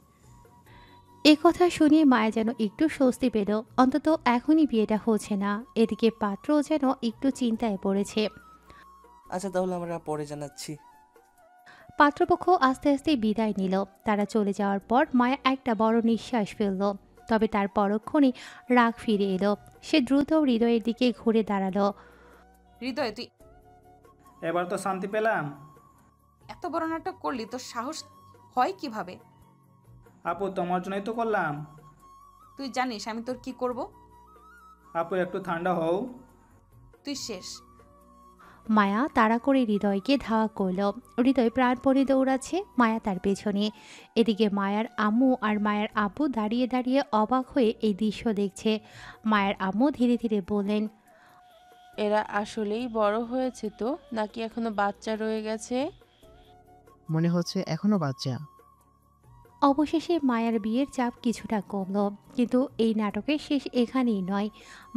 এ কথা শুনিয়ে মায়া যেন একটু স্বস্তি পেল, অন্তত এখনই বিয়েটা হচ্ছে না। এদিকে পাত্রও যেন একটু চিন্তায় পড়েছে। আচ্ছা তাহলে আমরা পরে জানাচ্ছি। পাত্রপক্ষ আস্তে আস্তে বিদায় নিল। তারা চলে যাওয়ার পর মায়া একটা বড় নিঃশ্বাস ফেলল। তবে তার পরক্ষণে রাগ ফিরে এলো। সে দ্রুত হৃদয়ের দিকে ঘুরে দাঁড়ালো। হৃদয়, তুই এবার তো শান্তি পেলাম। এত বড় নাটক করলি, তোর সাহস হয় কিভাবে? আপু তোমার জন্যই তো করলাম। তুই জানিস আমি তোর কি করব? আপু একটু ঠান্ডা হও। তুই শেষ। মায়া তাড়া করে হৃদয়কে ধাওয়া করল। হৃদয় প্রাণপণে দৌড়াচ্ছে, মায়া তার পেছনে। এদিকে মায়ার আম্মু আর মায়ের আব্বু দাঁড়িয়ে দাঁড়িয়ে অবাক হয়ে এই দৃশ্য দেখছে। মায়ের আম্মু ধীরে ধীরে বললেন, এরা আসলেই বড় হয়েছে তো, নাকি এখনো বাচ্চা রয়ে গেছে? মনে হচ্ছে এখনো বাচ্চা। অবশেষে মায়ার বিয়ের চাপ কিছুটা কমল, কিন্তু এই নাটকের শেষ এখানেই নয়।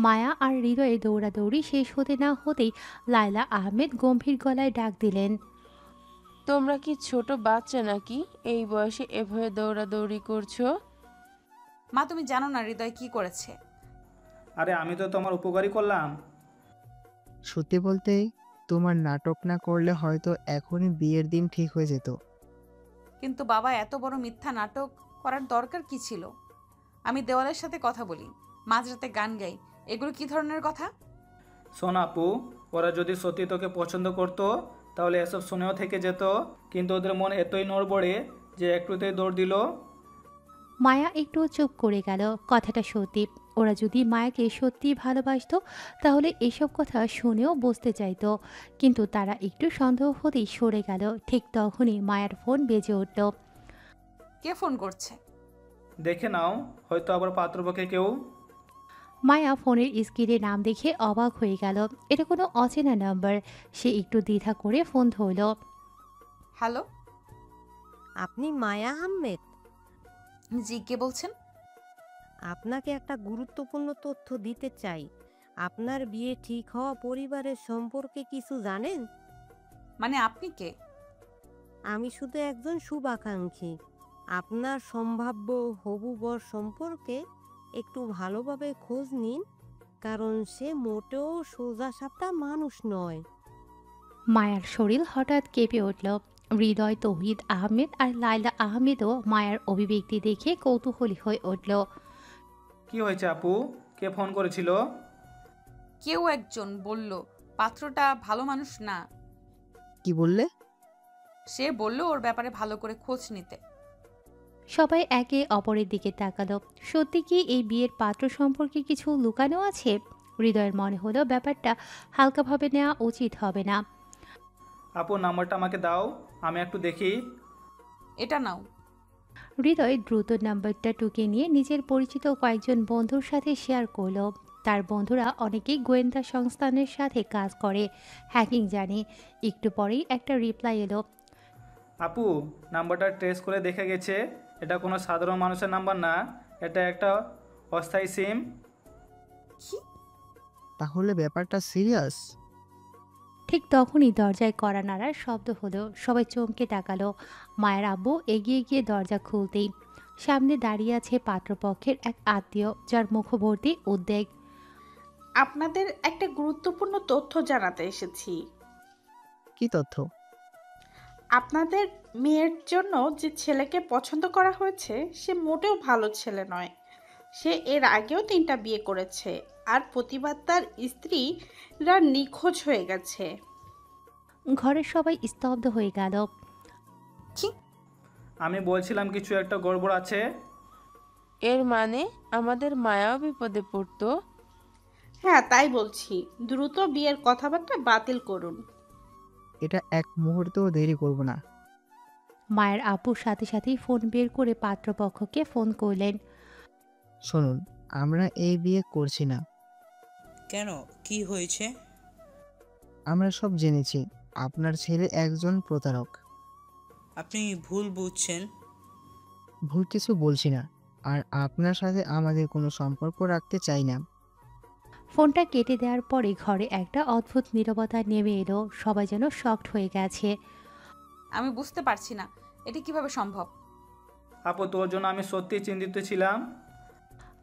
মায়া আর হৃদয়ে দৌড়াদৌড়ি শেষ হতে না হতেই লায়লা আহমেদ গম্ভীর গলায় ডাক দিলেন, তোমরা কি ছোট বাচ্চা নাকি এই বয়সে এভাবে দৌড়াদৌড়ি করছো? মা, তুমি জানো না হৃদয় কি করেছে? আরে আমি তো তোমার উপকারই করলাম। সত্যি বলতে তোমার নাটক না করলে হয়তো এখনই বিয়ের দিন ঠিক হয়ে যেত। কিন্তু বাবা, এত বড় মিথ্যা নাটক করার দরকার কি ছিল? আমি দেওয়ালের সাথে কথা বলি, মাঝরাতে গান গাই, এগুলো কি ধরনের কথা? শোন আপু, ওরা যদি সত্যি তোকে পছন্দ করতো তাহলে এসব শুনেও থেকে যেত, কিন্তু ওদের মন এতই নড়বড়ে যে একটুতেই দৌড় দিল। মায়া একটু চুপ করে গেল। কথাটা সত্যি, ওরা যদি মায়াকে সত্যিই ভালোবাসতো তাহলে এসব কথা শুনেও বুঝতে চাইতো, কিন্তু তারা একটু সন্দেহ হতেই সরে গেল। ঠিক তখনই মায়ার ফোন বেজে উঠল। কে ফোন করছে? দেখে নাও, হয়তো আবার পাত্রপক্ষে কেউ। মায়া ফোনের স্ক্রিনে নাম দেখে অবাক হয়ে গেল। এটা কোনো অচেনা নাম্বার। সে একটু দ্বিধা করে ফোন ধরল। হ্যালো, আপনি মায়া আহমেদ? জি, কে বলছেন? আপনাকে একটা গুরুত্বপূর্ণ তথ্য দিতে চাই। আপনার বিয়ে ঠিক হওয়া পরিবারের সম্পর্কে কিছু জানেন? মানে আপনি কে? আমি শুধু একজন শুভাকাঙ্ক্ষী। আপনার সম্ভাব্য হবু বর সম্পর্কে একটু ভালোভাবে খোঁজ নিন, কারণ সে মোটেও সোজাসাপটা মানুষ নয়। মায়ার শরীর হঠাৎ কেঁপে উঠল। হৃদয়, তৌহিদ আহমেদ আর লায়লা আহমেদও মায়ার অভিব্যক্তি দেখে কৌতূহলী হয়ে উঠল। কি হয়েছে আপু, কে ফোন করেছিল? কেউ একজন বলল পাত্রটা ভালো মানুষ না। কি বললে? সে বলল ওর ব্যাপারে ভালো করে খোঁজ নিতে। সবাই একে অপরের দিকে তাকালো। সত্যি কি এই বিয়ের পাত্র সম্পর্কে কিছু লুকানো আছে? হৃদয়ের মনে হলো ব্যাপারটা হালকাভাবে নেওয়া উচিত হবে না। আপু নাম্বারটা আমাকে দাও, আমি একটু দেখি। এটা নাও। হৃদয় দ্রুত নাম্বারটা টুকে নিয়ে নিজের পরিচিত কয়েকজন বন্ধুর সাথে শেয়ার করলো। তার বন্ধুরা অনেকেই গোয়েন্দা সংস্থানের সাথে কাজ করে, হ্যাকিং জানে। একটু পরেই একটা রিপ্লাই এলো। আপু নাম্বারটা ট্রেস করে দেখে গেছে, এটা কোনো সাধারণ মানুষের নাম্বার না, এটা একটা অস্থায়ী সিম। তাহলে ব্যাপারটা সিরিয়াস। ঠিক তখনই দরজায় কড়া নাড়ার শব্দ হলো। সবাই চমকে তাকালো। মায়ের আব্বু এগিয়ে গিয়ে দরজা খুলতেই সামনে দাঁড়িয়ে আছে পাত্রপক্ষের এক আত্মীয়, যার মুখভর্তি উদ্বেগ। আপনাদের একটা গুরুত্বপূর্ণ তথ্য জানাতে এসেছি। কি তথ্য? আপনাদের মেয়ের জন্য যে ছেলেকে পছন্দ করা হয়েছে সে মোটেও ভালো ছেলে নয়। সে এর আগেও 3টা বিয়ে করেছে, আর প্রতিবার তার স্ত্রীরা নিখোঁজ হয়ে গেছে। ঘরের সবাই স্তব্ধ হয়ে গেল। আমি বলছিলাম কিছু একটা গড়বড় আছে। এর মানে আমাদের মায়াও বিপদে পড়তো? হ্যাঁ, তাই বলছি, দ্রুত বিয়ের কথাবার্তা বাতিল করুন। এটা এক মুহূর্তও দেরি করব না। মায়ের আব্বুর সাথে সাথেই ফোন বের করে পাত্রপক্ষকে ফোন করলেন। শুনুন, আমরা এই বিয়ে করছি না। কেন, কি হয়েছে? আমরা সব জেনেছি, আপনার ছেলে একজন প্রতারক। আপনি ভুল বুঝছেন। ভুল কিছু বলছি না, আর আপনার সাথে আমাদের কোনো সম্পর্ক রাখতে চাই না। ফোনটা কেটে দেওয়ার পরে ঘরে একটা অদ্ভুত নীরবতা নেমে এলো। সবাই যেন শকড হয়ে গেছে। আমি বুঝতে পারছি না এটা কিভাবে সম্ভব। আপু তোর জন্য আমি সত্যি চিন্তিত ছিলাম।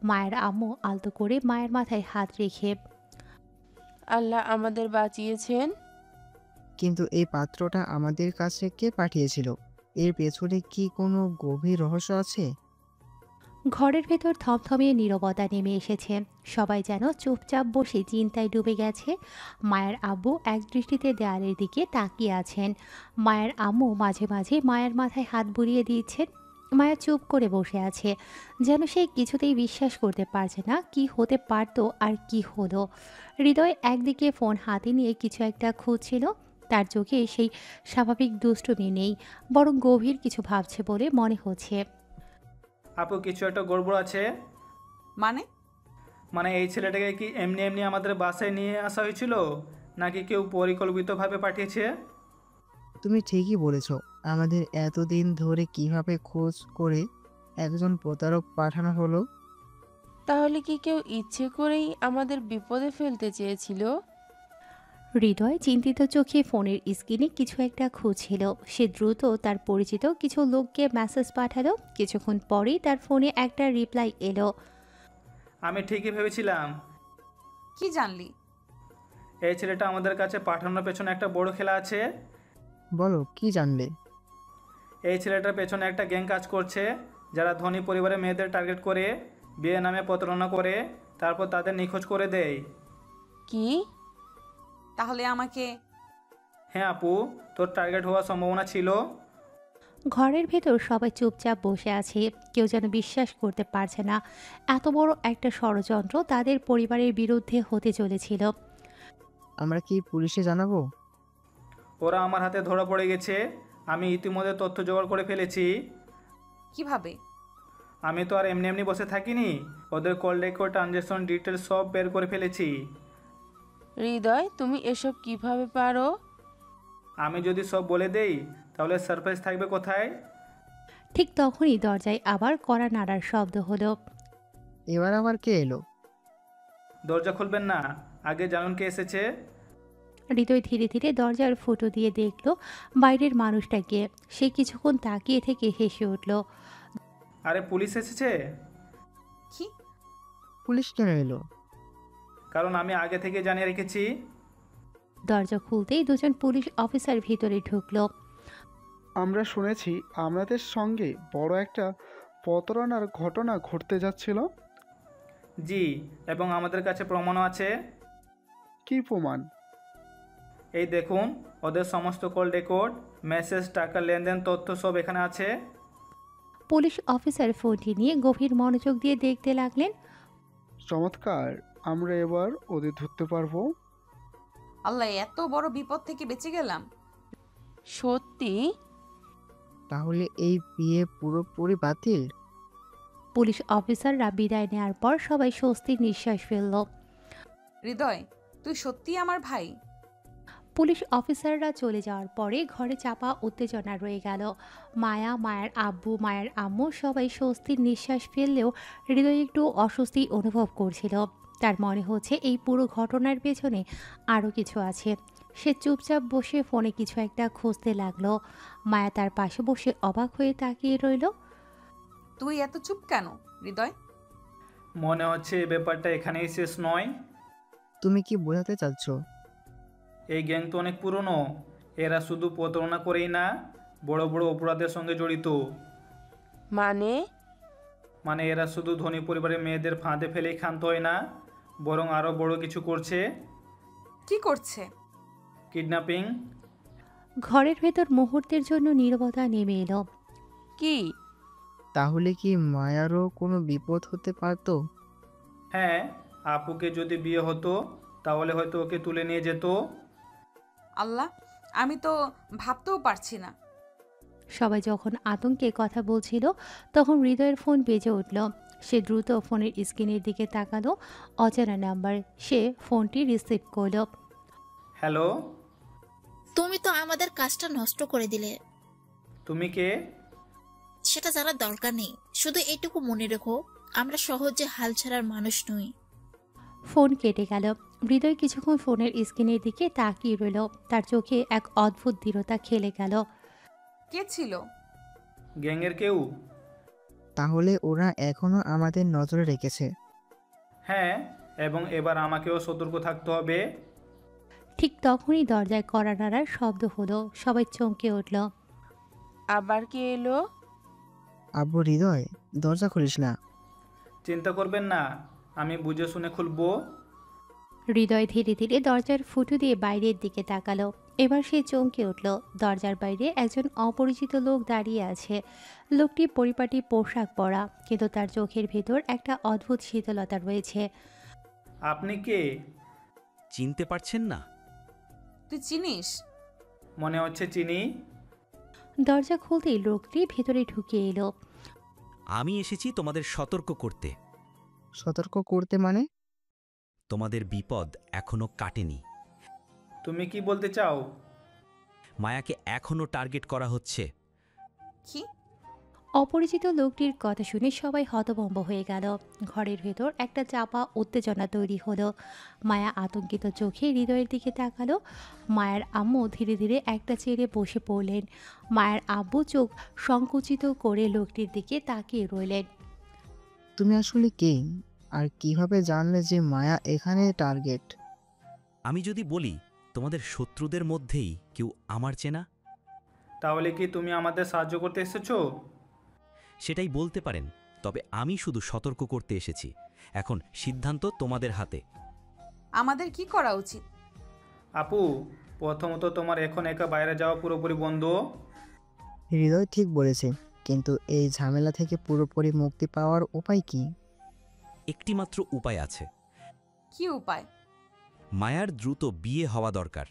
মায়ের আম্মু আলতো করে মায়ের মাথায় হাত রেখে, আল্লাহ আমাদের বাঁচিয়েছেন। কিন্তু এই পাত্রটা আমাদের কাছে কে পাঠিয়েছিল? এর পেছনে কি কোনো গভীর রহস্য আছে? ঘরের ভেতর থমথমিয়ে নীরবতা নেমে এসেছে। সবাই যেন চুপচাপ বসে চিন্তায় ডুবে গেছে। মায়ের আব্বু এক দৃষ্টিতে দেয়ালের দিকে তাকিয়ে আছেন। মায়ের আম্মু মাঝে মাঝে মায়ের মাথায় হাত বুলিয়ে দিচ্ছেন। মায়া চুপ করে বসে আছে, যেন সে কিছুতেই বিশ্বাস করতে পারছে না কি হতে পারতো আর কি হলো। হৃদয় একদিকে ফোন হাতে নিয়ে কিছু একটা খুঁজছিল। তার চোখে সেই স্বাভাবিক দুষ্টুমি নেই, বরং গভীর কিছু ভাবছে বলে মনে হচ্ছে। আপু কিছু একটা গড়বড় আছে। মানে এই ছেলেটাকে কি এমনি এমনি আমাদের বাসায় নিয়ে আসা হয়েছিল, নাকি কেউ পরিকল্পিতভাবে পাঠিয়েছে? তুমি ঠিকই বলেছ। আমাদের এতদিন ধরে কিভাবে খোঁজ করে একজন প্রতারক পাঠানো হলো? তাহলে কি কেউ ইচ্ছে করেই আমাদের বিপদে ফেলতে চেয়েছিল? হৃদয় চিন্তিত চোখে ফোনের স্ক্রিনে কিছু একটা খুঁজছিল। সে দ্রুত তার পরিচিত কিছু লোককে মেসেজ পাঠালো। কিছুক্ষণ পরেই তার ফোনে একটা রিপ্লাই এলো। আমি ঠিকই ভেবেছিলাম। কি জানলি? এই ছেলেটা আমাদের কাছে পাঠানোর পেছনে একটা বড় খেলা আছে। বলো, কি জানলে? এই ছেলেটার পেছনে একটা গ্যাং কাজ করছে, যারা ধনী পরিবারের মেয়েদের টার্গেট করে বিয়ে নামে প্রতারণা করে, তারপর তাদের নিখোঁজ করে দেয়। কি? তাহলে আমাকে? হ্যাঁ আপু, তোর টার্গেট হওয়ার সম্ভাবনা ছিল। ঘরের ভেতর সবাই চুপচাপ বসে আছে। কেউ যেন বিশ্বাস করতে পারছে না এত বড় একটা ষড়যন্ত্র তাদের পরিবারের বিরুদ্ধে হতে চলেছিল। আমরা কি পুলিশে জানাবো? ওরা আমার হাতে ধরা পড়ে গেছে। আমি ইতিমধ্যে তথ্য জোগাড় করে ফেলেছি। কিভাবে? আমি তো আর এমনি এমনি বসে থাকিনি। ওদের কল রেকর্ড, ট্রানজ্যাকশন ডিটেলস সব বের করে ফেলেছি। হৃদয়, তুমি এসব কিভাবে পারো? আমি যদি সব বলে দেই তাহলে সারপ্রাইজ থাকবে কোথায়? ঠিক তখনই দরজায় আবার কড়া নাড়ার শব্দ হলো। এবার আবার কে এলো? দরজা খুলবেন না, আগে জানুন কে এসেছে। হৃদয় ধীরে ধীরে দরজার ফুটো দিয়ে দেখল বাইরের মানুষটাকে। সে কিছুক্ষণ তাকিয়ে থেকে হেসে উঠল। আরে পুলিশ এসেছে। কি? পুলিশ কেন এলো? কারণ আমি আগে থেকে জানিয়ে রেখেছি। দরজা খুলতেই দুজন পুলিশ অফিসার ভিতরে ঢুকলো। আমরা শুনেছি আমাদের সঙ্গে বড় একটা প্রতারণার ঘটনা ঘটতে যাচ্ছিল। জি, এবং আমাদের কাছে প্রমাণও আছে। কি প্রমাণ? এই দেখুন, ওদের সমস্ত কল রেকর্ড, মেসেজ, টাকা লেনদেন তথ্য সব এখানে আছে। পুলিশ অফিসার ফোনটি নিয়ে গভীর মনোযোগ দিয়ে দেখতে লাগলেন। চমৎকার, আমরা এবার ওদের ধরতে পারবো। আল্লাহ, এত বড় বিপদ থেকে বেঁচে গেলাম। সত্যি? তাহলে এই বিয়ে পুরোপুরি বাতিল? পুলিশ অফিসাররা বিদায় নেওয়ার পর সবাই স্বস্তির নিঃশ্বাস ফেলল। হৃদয়, তুই সত্যি আমার ভাই? পুলিশ অফিসাররা চলে যাওয়ার পরে ঘরে চাপা উত্তেজনা রয়ে গেল। মায়া, মায়ের আব্বু, মায়ের আম্মু সবাই স্বস্তির নিঃশ্বাস ফেললেও হৃদয় একটু অস্বস্তি অনুভব করছিল। তার মনে হচ্ছে এই পুরো ঘটনার পেছনে আরও কিছু আছে। সে চুপচাপ বসে ফোনে কিছু একটা খুঁজতে লাগলো। মায়া তার পাশে বসে অবাক হয়ে তাকিয়ে রইল। তুই এত চুপ কেন হৃদয়? মনে হচ্ছে এই ব্যাপারটা এখানেই শেষ নয়। তুমি কি বোঝাতে চাচ্ছ? এই গ্যাং তো অনেক পুরনো। এরা শুধু প্রতারণা করেই না, বড় বড় অপরাধের সঙ্গে জড়িত। মানে এরা শুধু ধনী পরিবারের মেয়েদের ফাঁদে ফেলেই ক্ষান্ত হয় না, বরং আরও বড় কিছু করছে। কি করছে? কিডন্যাপিং। ঘরের ভেতর মুহূর্তের জন্য নীরবতা নেমে এলো। কি? তাহলে কি মায়ারও কোনো বিপদ হতে পারতো? হ্যাঁ, আপুকে যদি বিয়ে হতো তাহলে হয়তো ওকে তুলে নিয়ে যেত। আল্লাহ, আমি তো ভাবতেও পারছি না। সবাই যখন আতঙ্কে কথা বলছিল তখন হৃদয়ের ফোন বেজে উঠল। সে দ্রুত ফোনের স্ক্রিনের দিকে তাকালো। অজানা নাম্বার। সে ফোনটি রিসিভ করল। হ্যালো। তুমি তো আমাদের কাজটা নষ্ট করে দিলে। তুমি কে? সেটা জানার দরকার নেই, শুধু এইটুকু মনে রেখো, আমরা সহজে হাল ছাড়ার মানুষ নই। ফোন কেটে গেল। হৃদয় কিছুক্ষণ ফোনের স্ক্রিনের দিকে তাকিয়ে রইল। তার চোখে এক অদ্ভুত দৃঢ়তা খেলে গেল। কে ছিল? গ্যাংয়ের কেউ। তাহলে ওরা এখনো আমাদের নজরে রেখেছে। হ্যাঁ, এবং এবার আমাকেও সতর্ক থাকতে হবে। ঠিক তখনই দরজায় কড়া নাড়ার শব্দ হলো। সবাই চমকে উঠল। আবার কে এলো? আব্বু, হৃদয়, দরজা খুলিস না। চিন্তা করবেন না, আমি বুঝে শুনে খুলবো। হৃদয় ধীরে ধীরে দরজার ফুটো দিয়ে বাইরের দিকে তাকালো। এবার সে চমকে উঠল। দরজার বাইরে একজন অপরিচিত লোক দাঁড়িয়ে আছে। লোকটি পরিপাটি পোশাক পরা, কিন্তু তার চোখের ভেতর একটা অদ্ভুত শীতলতা রয়েছে। আপনি কে? চিনতে পারছেন না? তুই চিনিস? মনে হচ্ছে চিনি। দরজা খুলতেই লোকটি ভেতরে ঢুকে এলো। আমি এসেছি তোমাদের সতর্ক করতে। সতর্ক করতে মানে? তোমাদের বিপদ এখনো কাটেনি। তুমি কি বলতে চাও? মায়াকে এখনো টার্গেট করা হচ্ছে। কি? অপরিচিত লোকটির কথা শুনে সবাই হতভম্ব হয়ে গেল। ঘরের ভেতর একটা চাপা উত্তেজনা তৈরি হলো। মায়া আতঙ্কিত চোখে হৃদয়ের দিকে তাকালো। মায়ের আম্মু ধীরে ধীরে একটা চেয়ারে বসে পড়লেন। মায়ের আব্বু চোখ সংকুচিত করে লোকটির দিকে তাকিয়ে রইলেন। তুমি আসলে কে? আর কিভাবে জানলে যে মায়া এখানে টার্গেট? আমি যদি বলি তোমাদের শত্রুদের মধ্যেই কেউ আমার চেনা, তাহলে কি তুমি আমাদের সাহায্য করতে এসেছো? সেটাই বলতে পারেন। তবে আমি শুধু সতর্ক করতে এসেছি। এখন সিদ্ধান্ত তোমাদের হাতে। আমাদের কি করা উচিত? আপু, প্রথমত তোমার এখন একা বাইরে যাওয়া পুরোপুরি বন্ধ। হৃদয় ঠিক বলেছে, কিন্তু এই ঝামেলা থেকে পুরোপুরি মুক্তি পাওয়ার উপায় কি? একটিমাত্র উপায় আছে। কি উপায়? মায়ার দ্রুত বিয়ে হওয়া দরকার।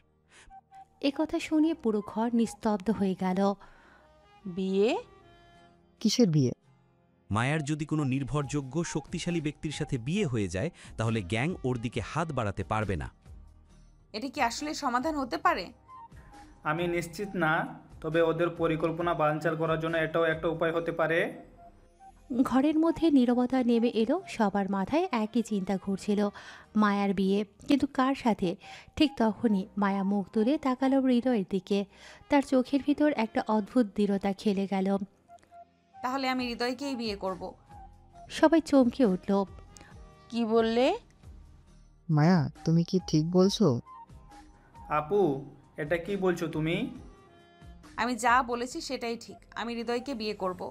একথা শুনিয়ে পুরো ঘর নিস্তব্ধ হয়ে গেল। বিয়ে? কিসের বিয়ে? মায়ার যদি কোনো নির্ভরযোগ্য শক্তিশালী ব্যক্তির সাথে বিয়ে হয়ে যায়, তাহলে গ্যাং ওর দিকে হাত বাড়াতে পারবে না। এটা কি আসলে সমাধান হতে পারে? আমি নিশ্চিত না, তবে ওদের পরিকল্পনা বানচাল করার জন্য এটাও একটা উপায় হতে পারে। ঘরের মধ্যে নীরবতা নেমে এলো। সবার মাথায় একই চিন্তা ঘুরছিল, মায়ার বিয়ে। কিন্তু কার সাথে? ঠিক তখনই মায়া মুখ তুলে তাকালো হৃদয়ের দিকে। তার চোখের ভিতর একটা অদ্ভুত দৃঢ়তা খেলে গেল। তাহলে আমি হৃদয়কেই বিয়ে করব। সবাই চমকে উঠল। কি বললে? মায়া, তুমি কি ঠিক বলছো? আপু, এটা কি বলছো তুমি? আমি যা বলেছি সেটাই ঠিক। আমি হৃদয়কে বিয়ে করব।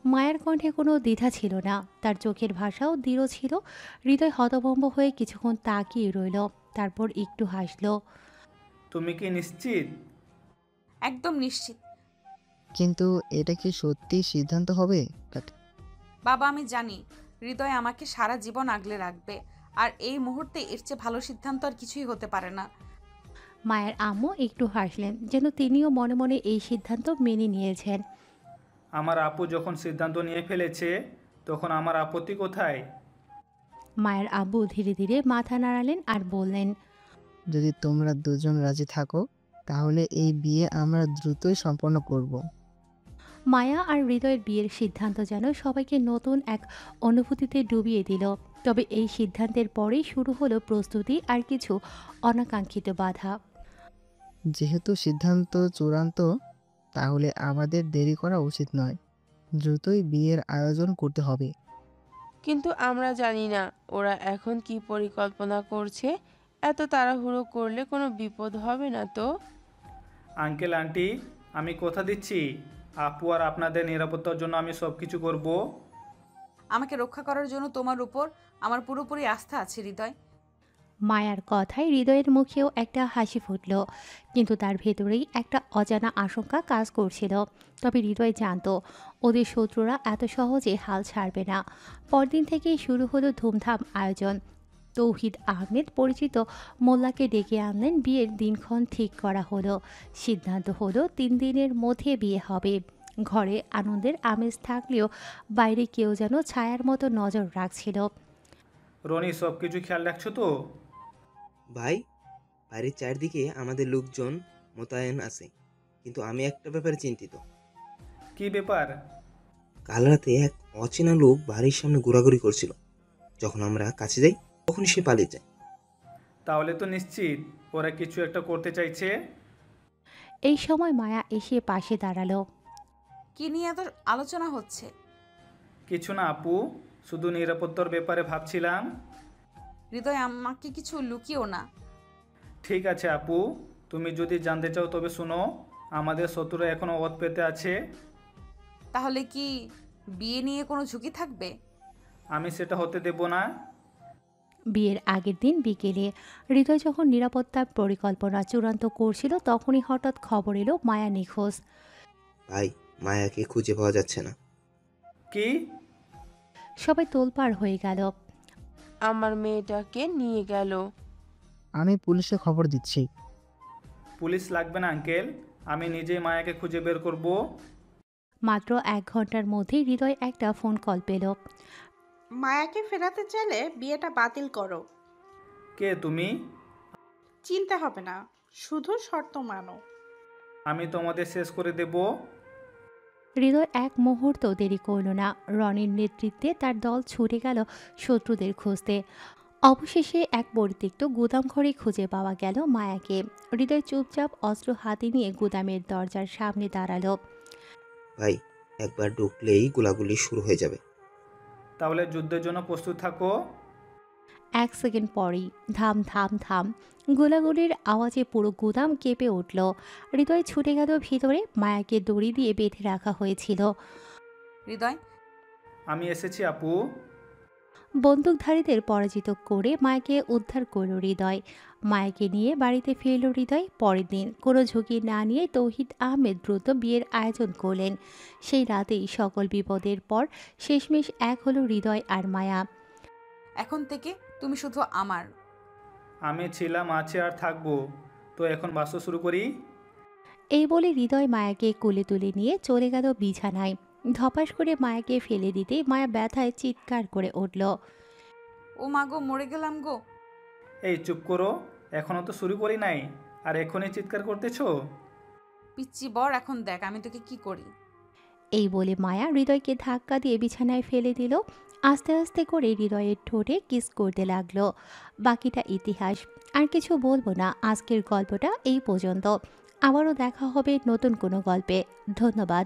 মায়ের কণ্ঠে কোনো দ্বিধা ছিল না, তার চোখের ভাষাও দৃঢ় ছিল। হৃদয় হতভম্ব হয়ে কিছুক্ষণ তাকিয়ে রইল, তারপর একটু হাসল। তুমি কি নিশ্চিত? একদম নিশ্চিত। কিন্তু এটা কি সত্যি সিদ্ধান্ত হবে? বাবা, আমি জানি হৃদয় আমাকে সারা জীবন আগলে রাখবে, আর এই মুহূর্তে এর চেয়ে ভালো সিদ্ধান্ত আর কিছুই হতে পারে না। মায়ের আম্মু একটু হাসলেন, যেন তিনিও মনে মনে এই সিদ্ধান্ত মেনে নিয়েছেন। আমার আপু যখন সিদ্ধান্ত নিয়ে ফেলেছে, তখন আমার আপত্তি কোথায়? মায়ের আব্বু ধীরে ধীরে মাথা নাড়ালেন আর বললেন, যদি তোমরা দুজন রাজি থাকো, তাহলে এই বিয়ে আমরা দ্রুতই সম্পন্ন করব। মায়া আর হৃদয়ের বিয়ের সিদ্ধান্ত যেন সবাইকে নতুন এক অনুভূতিতে ডুবিয়ে দিল। তবে এই সিদ্ধান্তের পরেই শুরু হলো প্রস্তুতি আর কিছু অনাকাঙ্ক্ষিত বাধা। যেহেতু সিদ্ধান্ত চূড়ান্ত, তাহলে আমাদের দেরি করা উচিত নয়। দ্রুতই বিয়ের আয়োজন করতে হবে। কিন্তু আমরা জানি না ওরা এখন কি পরিকল্পনা করছে। এত তাড়াহুড়ো করলে কোনো বিপদ হবে না তো? আঙ্কেল আন্টি, আমি কথা দিচ্ছি, আপু আর আপনাদের নিরাপত্তার জন্য আমি সব কিছু করব। আমাকে রক্ষা করার জন্য তোমার উপর আমার পুরোপুরি আস্থা আছে হৃদয়। মায়ার কথায় হৃদয়ের মুখেও একটা হাসি ফুটল, কিন্তু তার ভেতরেই একটা অজানা আশঙ্কা কাজ করছিল। তবে হৃদয় জানত ওদের শত্রুরা এত সহজে হাল ছাড়বে না। পরদিন থেকেই শুরু হলো ধুমধাম আয়োজন। তৌহিদ আহমেদ পরিচিত মোল্লাকে ডেকে আনলেন। বিয়ের দিনক্ষণ ঠিক করা হলো। সিদ্ধান্ত হলো 3 দিনের মধ্যে বিয়ে হবে। ঘরে আনন্দের আমেজ থাকলেও বাইরে কেউ যেন ছায়ার মতো নজর রাখছিল। রনি, সব কিছু খেয়াল রাখছো তো? ভাই, বাড়ির চারদিকে আমাদের লোকজন মোতায়েন আছে, কিন্তু আমি একটা ব্যাপারে চিন্তিত। কি ব্যাপার? কাল রাতে এক অচেনা লোক বাড়ির সামনে ঘোরাঘুরি করছিল। যখন আমরা কাছে যাই, তখন সে পালিয়ে যায়। তাহলে তো নিশ্চিত ওরা কিছু একটা করতে চাইছে। এই সময় মায়া এসে পাশে দাঁড়ালো। কি নিয়ে এত আলোচনা হচ্ছে? কিছু না আপু, শুধু নিরাপত্তার ব্যাপারে ভাবছিলাম। হৃদয়, আমাকে কিছু লুকিও না। ঠিক আছে আপু, তুমি যদি জানতে চাও তবে শুনো। আমাদের শত্রুরা এখনো ওত পেতে আছে। তাহলে কি বিয়ে নিয়ে কোনো ঝুঁকি থাকবে? আমি সেটা হতে দেব না। বিয়ের আগের দিন বিকেলে হৃদয় যখন নিরাপত্তার পরিকল্পনা চূড়ান্ত করছিল তখনই হঠাৎ খবর এলো মায়া নিখোঁজ। ভাই, মায়াকে খুঁজে পাওয়া যাচ্ছে না। কি? সবাই তোলপাড় হয়ে গেল। আমার মেয়েটাকে নিয়ে গেল। আমি পুলিশে খবর দিচ্ছি। পুলিশ লাগবে না আঙ্কেল, আমি নিজেই মায়াকে খুঁজে বের করব। মাত্র 1 ঘন্টার মধ্যেই হৃদয় একটা ফোন কল পেল। মায়াকে ফেরাতে চাইলে বিয়েটা বাতিল করো। কে তুমি? চিনতে হবে না, শুধু শর্ত মানো। আমি তোমাদের শেষ করে দেব। হৃদয় এক মুহূর্ত দেরি করল না। রনির নেতৃত্বে তার দল ছুটে গেল শত্রুদের খুঁজতে। অবশেষে এক পরিত্যক্ত গুদাম ঘরে খুঁজে পাওয়া গেল মায়াকে। হৃদয় চুপচাপ অস্ত্র হাতে নিয়ে গুদামের দরজার সামনে দাঁড়ালো। ভাই, একবার ঢুকলেই গোলাগুলি শুরু হয়ে যাবে। তাহলে যুদ্ধের জন্য প্রস্তুত থাকো। 1 সেকেন্ড পরেই ধাম ধাম ধাম গোলাগুলির আওয়াজে পুরো গুদাম কেঁপে উঠল। হৃদয় ছুটে গেল ভিতরে। মায়াকে দড়ি দিয়ে বেঁধে রাখা হয়েছিল। হৃদয়, আমি এসেছি আপু। বন্দুকধারীদের পরাজিত করে মায়াকে উদ্ধার করল হৃদয়। মায়াকে নিয়ে বাড়িতে ফিরল হৃদয়। পরের দিন কোনো ঝুঁকি না নিয়ে তৌহিদ আহমেদ দ্রুত বিয়ের আয়োজন করলেন। সেই রাতেই সকল বিপদের পর শেষমেশ এক হলো হৃদয় আর মায়া। এখন থেকে তুমি শুধু আমার। আমি ছিলাম, আছে আর থাকবো। তো এখন বাসও শুরু করি। এই বলে হৃদয় মায়াকে কোলে তুলে নিয়ে চলে গেল বিছানায়। ধপাস করে মায়াকে ফেলে দিতে মায়া ব্যথায় চিৎকার করে উঠল। ও মা গো, মরে গেলাম গো। এই চুপ করো, এখনো তো শুরু করি নাই, আর এখনই চিৎকার করতেছো? পিচ্চি বর, এখন দেখ আমি তোকে কি করি। এই বলে মায়া হৃদয়কে ধাক্কা দিয়ে বিছানায় ফেলে দিল। আস্তে আস্তে করে হৃদয়ের ঠোঁটে কিস করতে লাগলো। বাকিটা ইতিহাস। আর কিছু বলবো না। আজকের গল্পটা এই পর্যন্ত। আবারও দেখা হবে নতুন কোনো গল্পে। ধন্যবাদ।